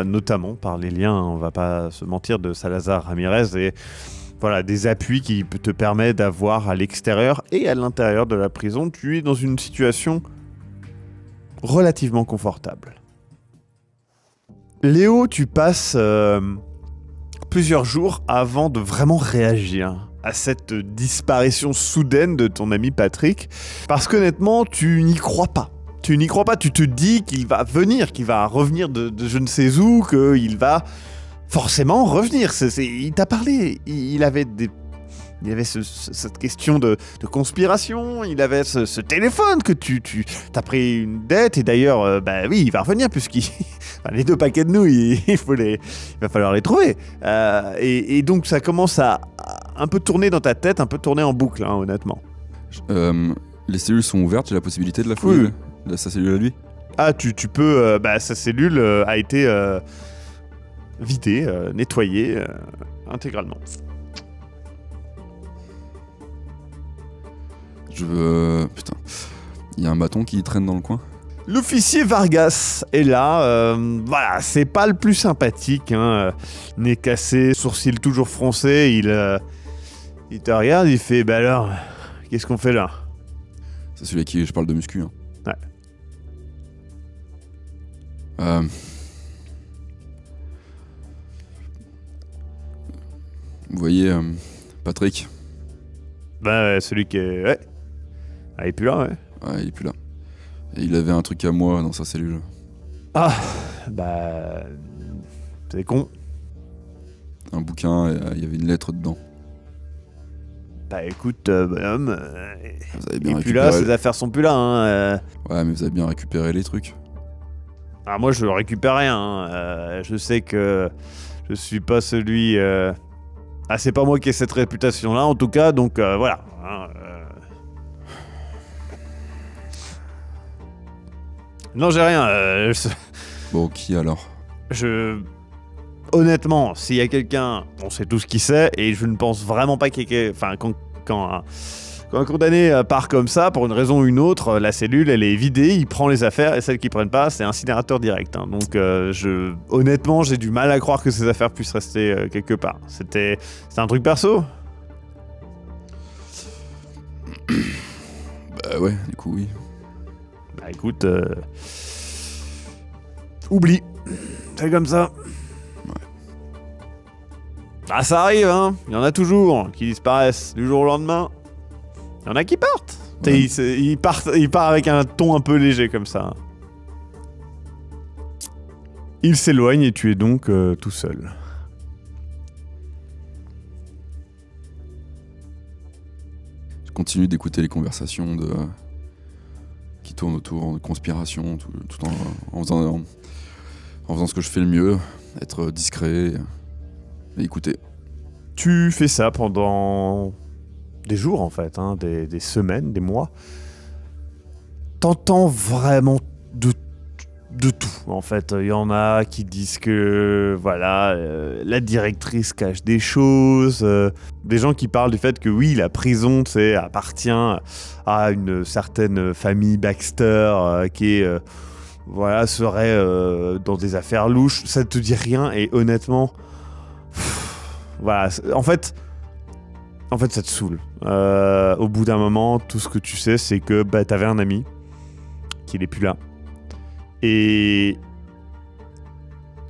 notamment par les liens, on va pas se mentir, de Salazar Ramirez et voilà, des appuis qui te permettent d'avoir à l'extérieur et à l'intérieur de la prison. Tu es dans une situation relativement confortable. Léo, tu passes plusieurs jours avant de vraiment réagir à cette disparition soudaine de ton ami Patrick, parce qu'honnêtement, tu n'y crois pas. Tu n'y crois pas, tu te dis qu'il va venir, qu'il va revenir de je ne sais où, qu'il va forcément revenir. Il t'a parlé, il avait cette question de conspiration, il avait ce téléphone que tu t'as pris une dette, et d'ailleurs, bah oui, il va revenir, les 2 paquets de nouilles, il va falloir les trouver. Et donc ça commence à un peu tourner dans ta tête, un peu tourner en boucle, hein, honnêtement. Les cellules sont ouvertes, j'ai la possibilité de la fouiller, de sa cellule à lui. Ah, tu peux, sa cellule a été vidée, nettoyée intégralement. Putain. Il y a un bâton qui traîne dans le coin. L'officier Vargas est là, voilà, c'est pas le plus sympathique, hein, nez cassé, sourcils toujours froncés, il te regarde, il fait, bah alors, qu'est-ce qu'on fait là? C'est celui à qui je parle de muscu. Hein. Ouais. Vous voyez, Patrick? Bah, celui qui est... Ouais. Ah, il est plus là, ouais. Ouais, il est plus là. Et il avait un truc à moi dans sa cellule. Ah, bah... C'est con. Un bouquin, et il y avait une lettre dedans. Bah écoute, bonhomme... Vous avez bien il est plus récupéré... là, ses affaires sont plus là, hein. Ouais, mais vous avez bien récupéré les trucs. Ah, moi, je récupère rien, hein. Je sais que je suis pas celui... Ah, c'est pas moi qui ai cette réputation-là, en tout cas, donc voilà. Hein, Non, j'ai rien. Bon, qui alors? Honnêtement, s'il y a quelqu'un, on sait tous qui c'est, et je ne pense vraiment pas qu'il y ait... Enfin, quand un condamné part comme ça, pour une raison ou une autre, la cellule, elle est vidée, il prend les affaires, et celles qui prennent pas, c'est incinérateur direct. Hein. Donc, honnêtement, j'ai du mal à croire que ces affaires puissent rester quelque part. C'était un truc perso? Bah ouais, du coup, oui. Bah écoute... Oublie. C'est comme ça. Ouais. Ah, ça arrive, hein. Il y en a toujours qui disparaissent du jour au lendemain. Il y en a qui partent. Ouais. Il part avec un ton un peu léger comme ça. Il s'éloigne et tu es donc tout seul. Je continue d'écouter les conversations qui tournent autour de conspiration, tout en faisant ce que je fais le mieux, être discret et écouter. Tu fais ça pendant des jours en fait, hein, des semaines, des mois. T'entends vraiment de tout en fait. Il y en a qui disent que voilà, la directrice cache des choses, des gens qui parlent du fait que oui, la prison appartient à une certaine famille Baxter qui est voilà, serait dans des affaires louches. Ça te dit rien et honnêtement voilà, en fait ça te saoule. Au bout d'un moment, tout ce que tu sais, c'est que t'avais un ami qui n'est plus là. Et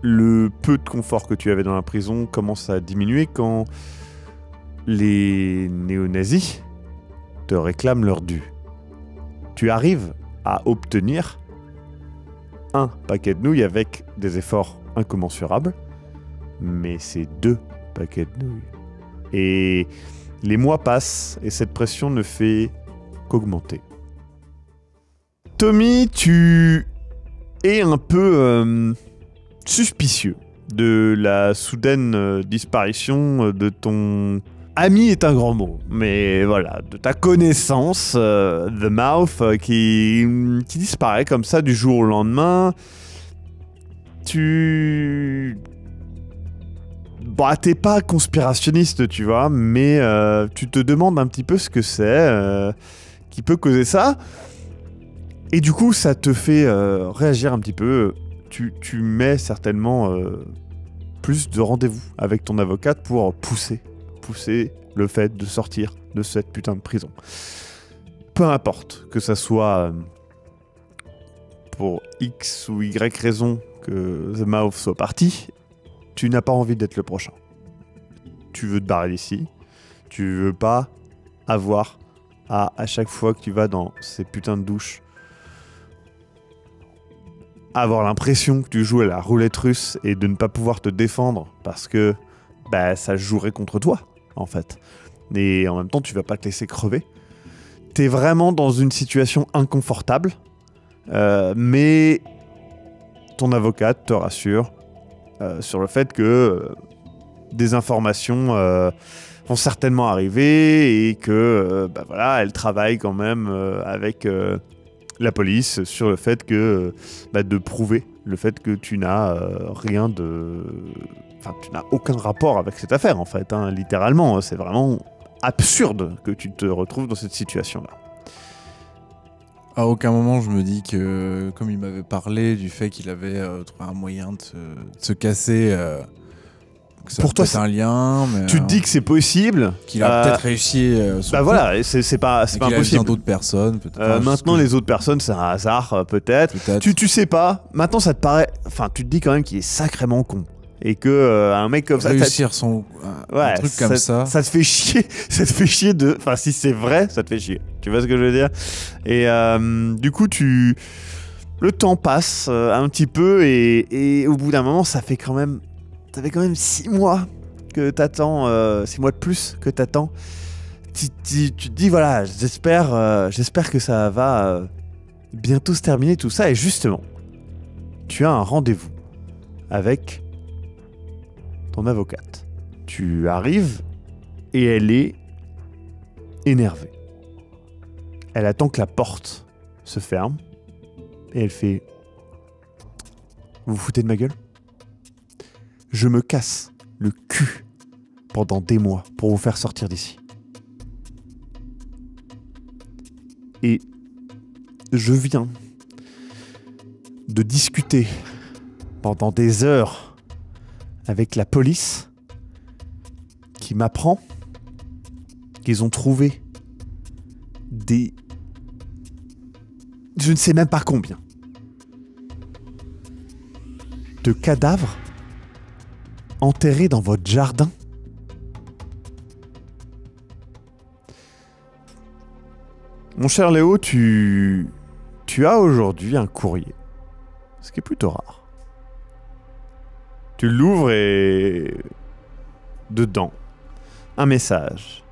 le peu de confort que tu avais dans la prison commence à diminuer quand les néo-nazis te réclament leur dû. Tu arrives à obtenir un paquet de nouilles avec des efforts incommensurables mais c'est 2 paquets de nouilles. Et les mois passent et cette pression ne fait qu'augmenter. Tommy, tu es un peu suspicieux de la soudaine disparition de ton... Ami est un grand mot, mais voilà, de ta connaissance, The Mouth, qui disparaît comme ça du jour au lendemain. Bah, t'es pas conspirationniste, tu vois, mais tu te demandes un petit peu ce que c'est qui peut causer ça. Et du coup, ça te fait réagir un petit peu. Tu mets certainement plus de rendez-vous avec ton avocate pour pousser le fait de sortir de cette putain de prison. Peu importe que ça soit pour X ou Y raison que The Mouth soit parti, tu n'as pas envie d'être le prochain. Tu veux te barrer d'ici. Tu veux pas avoir à chaque fois que tu vas dans ces putains de douches, avoir l'impression que tu joues à la roulette russe et de ne pas pouvoir te défendre parce que bah, ça jouerait contre toi, en fait. Et en même temps, tu vas pas te laisser crever. T'es vraiment dans une situation inconfortable, mais ton avocate te rassure sur le fait que des informations vont certainement arriver et que bah voilà, elle travaille quand même avec la police sur le fait que de prouver le fait que tu n'as rien de... Enfin, tu n'as aucun rapport avec cette affaire, en fait, hein, littéralement. C'est vraiment absurde que tu te retrouves dans cette situation-là. À aucun moment, je me dis que, comme il m'avait parlé du fait qu'il avait trouvé un moyen de se casser, que ça pour toi, c'est un lien. Mais, tu te dis que c'est possible. Qu'il a peut-être réussi. Bah voilà, c'est pas impossible. D'autres personnes, peut-être. Maintenant, les autres personnes, c'est un hasard, peut-être. Tu sais pas. Maintenant, ça te paraît. Enfin, tu te dis quand même qu'il est sacrément con. Et que un mec comme ça... Réussir un truc comme ça... Ça te fait chier. Ça te fait chier de... Enfin, si c'est vrai, ça te fait chier. Tu vois ce que je veux dire? Et du coup, le temps passe un petit peu et au bout d'un moment, ça fait quand même 6 mois que t'attends, 6 mois de plus que t'attends. Tu te dis, voilà, j'espère que ça va bientôt se terminer tout ça. Et justement, tu as un rendez-vous avec ton avocate. Tu arrives et elle est énervée. Elle attend que la porte se ferme et elle fait: vous vous foutez de ma gueule? Je me casse le cul pendant des mois pour vous faire sortir d'ici. Et je viens de discuter pendant des heures avec la police qui m'apprend qu'ils ont trouvé je ne sais même pas combien de cadavres enterrés dans votre jardin. Mon cher Léo, tu as aujourd'hui un courrier, ce qui est plutôt rare. Tu l'ouvres et... dedans, un message.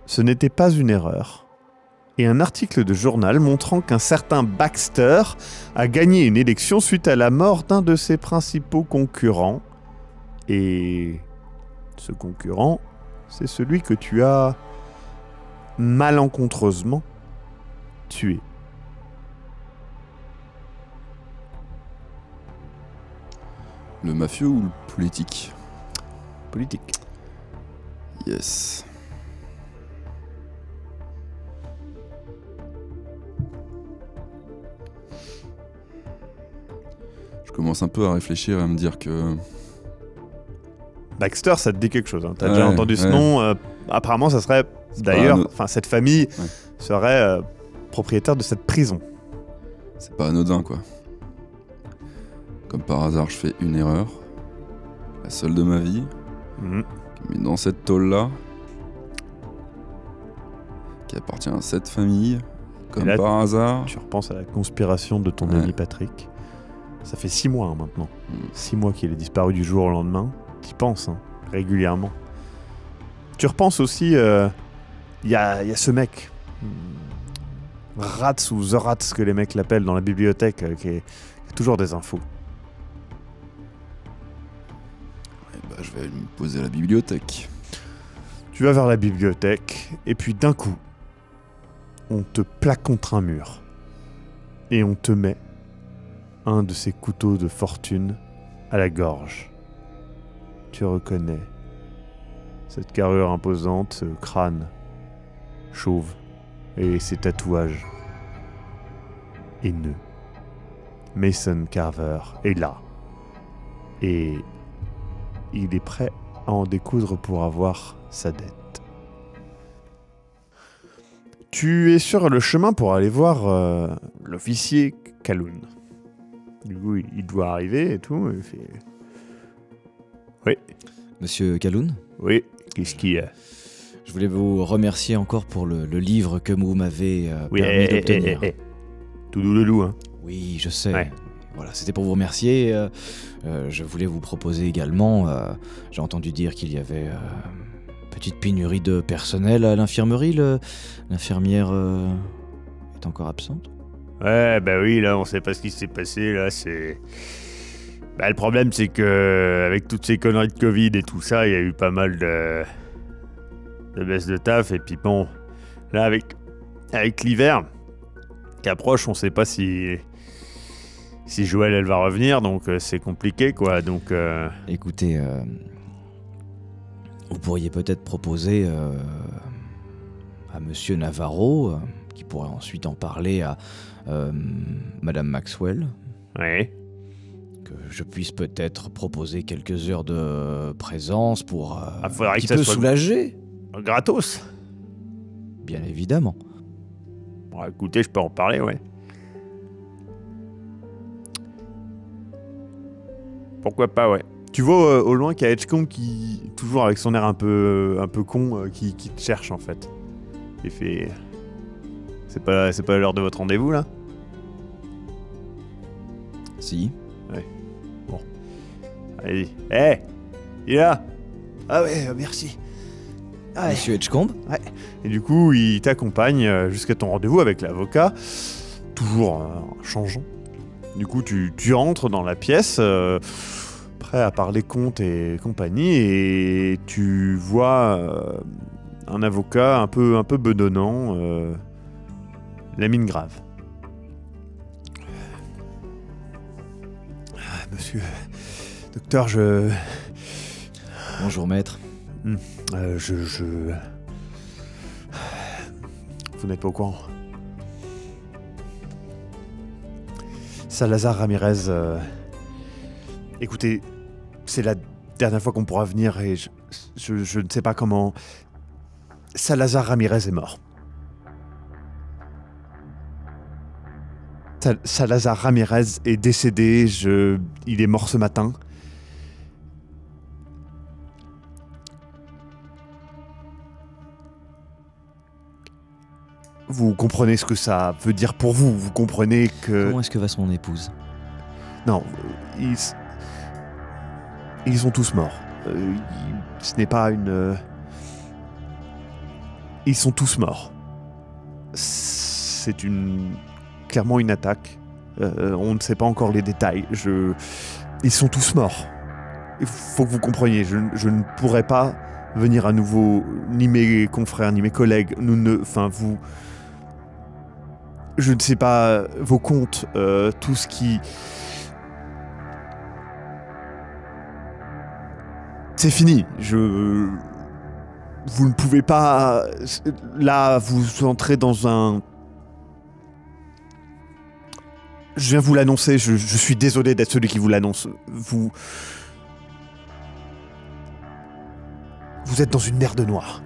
Ce n'était pas une erreur. Et un article de journal montrant qu'un certain Baxter a gagné une élection suite à la mort d'un de ses principaux concurrents. Et ce concurrent, c'est celui que tu as malencontreusement tué. Le mafieux ou le politique? Politique. Yes. Je commence un peu à réfléchir et à me dire que... Baxter, ça te dit quelque chose, hein. T'as déjà entendu ce nom. Apparemment, ça serait... D'ailleurs, cette famille serait propriétaire de cette prison. C'est pas anodin, quoi. Comme par hasard, je fais une erreur. La seule de ma vie. Qui est mise dans cette tôle-là. Qui appartient à cette famille. Comme là, par hasard. Tu repenses à la conspiration de ton ami Patrick. Ça fait 6 mois maintenant. 6 mois qu'il est disparu du jour au lendemain. T'y penses, hein, régulièrement. Tu repenses aussi, il y a ce mec, Rats ou The Rats que les mecs l'appellent dans la bibliothèque, qui a toujours des infos. Je vais me poser à la bibliothèque. Tu vas vers la bibliothèque, et puis d'un coup, on te plaque contre un mur. Et on te met un de ces couteaux de fortune à la gorge. Tu reconnais cette carrure imposante, ce crâne chauve et ces tatouages haineux. Mason Carver est là. Et il est prêt à en découdre pour avoir sa dette. Tu es sur le chemin pour aller voir l'officier Calhoun. Du coup, il doit arriver et tout. Il fait... Oui. Monsieur Calhoun, Oui, qu'est-ce qu'il y a? je voulais vous remercier encore pour le livre que vous m'avez Oui, permis d'obtenir. Tout doux le loup, hein. Oui, je sais. Ouais. Voilà, c'était pour vous remercier. Je voulais vous proposer également, j'ai entendu dire qu'il y avait petite pénurie de personnel à l'infirmerie. L'infirmière est encore absente. Ouais, bah oui, là, on sait pas ce qui s'est passé, là, c'est... Bah, le problème, c'est que avec toutes ces conneries de Covid et tout ça, il y a eu pas mal de baisse de taf, et puis bon, là, avec l'hiver qui approche, on sait pas si Joël, elle va revenir, donc c'est compliqué, quoi, donc... Écoutez, vous pourriez peut-être proposer à Monsieur Navarro, qui pourrait ensuite en parler à Madame Maxwell, Ouais. que je puisse peut-être proposer quelques heures de présence pour faudrait un que petit ça peu soit soulager, Gratos. bien évidemment. Bon, écoutez, je peux en parler, ouais. Pourquoi pas, ouais. Tu vois au loin qu'il y a Edgecombe qui, toujours avec son air un peu con, qui te cherche en fait. Il fait... C'est pas l'heure de votre rendez-vous là? Si. Allez, hé, il est là. Ah ouais, merci. Ah ouais. Monsieur Edgecombe, Et du coup, il t'accompagne jusqu'à ton rendez-vous avec l'avocat, toujours changeant. Du coup, tu rentres dans la pièce, prêt à parler compte et compagnie, et tu vois un avocat un peu bedonnant, la mine grave. Ah, monsieur, docteur, bonjour maître. Vous n'êtes pas au courant. Salazar Ramirez, écoutez, c'est la dernière fois qu'on pourra venir et je ne sais pas comment... Salazar Ramirez est mort. Salazar Ramirez est décédé, il est mort ce matin. Vous comprenez ce que ça veut dire pour vous, vous comprenez que... Comment est-ce que va son épouse? Non, ils sont tous morts. Ce n'est pas une... Ils sont tous morts. C'est clairement une attaque. On ne sait pas encore les détails. Ils sont tous morts. Il faut que vous compreniez, je ne pourrais pas venir à nouveau, ni mes confrères, ni mes collègues. Je ne sais pas vos comptes, tout ce qui... C'est fini. Vous ne pouvez pas... Là, vous entrez dans un... Je viens vous l'annoncer, je suis désolé d'être celui qui vous l'annonce. Vous êtes dans une merde noire.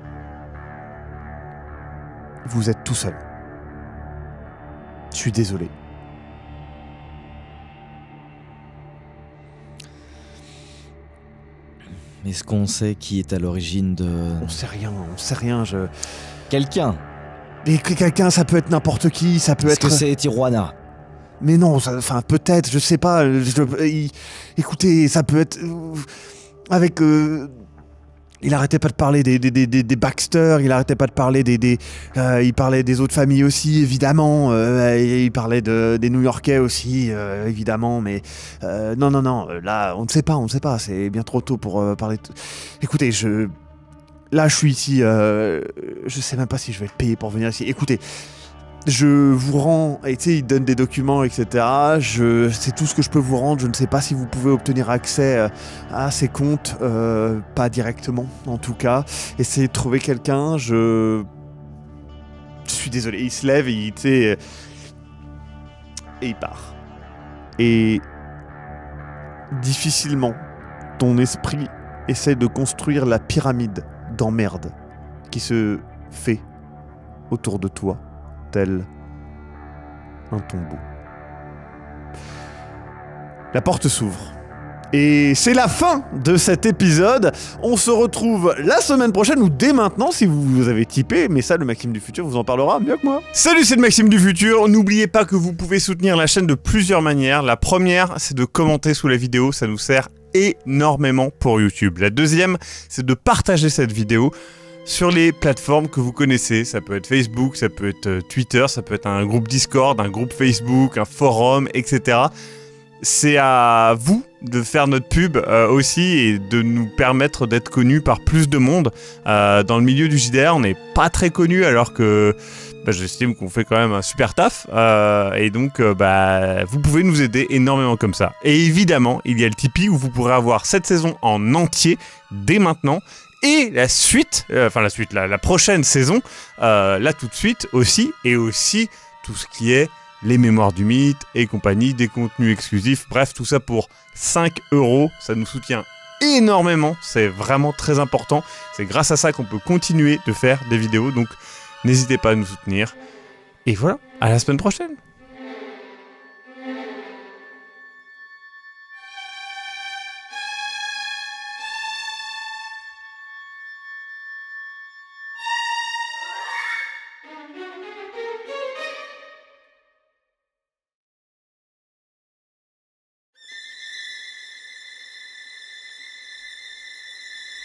Vous êtes tout seul. Je suis désolé. Est-ce qu'on sait qui est à l'origine de... On sait rien, Quelqu'un. Et quelqu'un, ça peut être n'importe qui, ça peut Est-ce être... que c'est Tijuana? Mais non, enfin peut-être, je sais pas. Écoutez, ça peut être avec. Il arrêtait pas de parler des Baxter, il arrêtait pas de parler il parlait des autres familles aussi, évidemment. Il parlait des New-Yorkais aussi, évidemment. Mais non, là, on ne sait pas. C'est bien trop tôt pour parler. Écoutez, là, je suis ici. Je sais même pas si je vais être payé pour venir ici. Écoutez. Je vous rends, et tu sais, il donne des documents, etc. C'est tout ce que je peux vous rendre. Je ne sais pas si vous pouvez obtenir accès à ces comptes, pas directement, en tout cas. Essayez de trouver quelqu'un. Je suis désolé. Il se lève, tu sais, et il part. Et difficilement, ton esprit essaie de construire la pyramide d'emmerde qui se fait autour de toi. Tel un tombeau. La porte s'ouvre. Et c'est la fin de cet épisode. On se retrouve la semaine prochaine ou dès maintenant si vous avez typé. Mais ça, le Maxime du Futur vous en parlera mieux que moi. Salut, c'est le Maxime du Futur. N'oubliez pas que vous pouvez soutenir la chaîne de plusieurs manières. La première, c'est de commenter sous la vidéo. Ça nous sert énormément pour YouTube. La deuxième, c'est de partager cette vidéo sur les plateformes que vous connaissez. Ça peut être Facebook, ça peut être Twitter, ça peut être un groupe Discord, un groupe Facebook, un forum, etc. C'est à vous de faire notre pub aussi et de nous permettre d'être connus par plus de monde. Dans le milieu du JDR, on n'est pas très connus alors que j'estime qu'on fait quand même un super taf. Et donc, vous pouvez nous aider énormément comme ça. Et évidemment, il y a le Tipeee où vous pourrez avoir cette saison en entier dès maintenant. Et la suite, la prochaine saison, là tout de suite aussi, et aussi tout ce qui est les mémoires du mythe et compagnie, des contenus exclusifs, bref, tout ça pour 5 €, ça nous soutient énormément, c'est vraiment très important, c'est grâce à ça qu'on peut continuer de faire des vidéos, donc n'hésitez pas à nous soutenir, et voilà, à la semaine prochaine.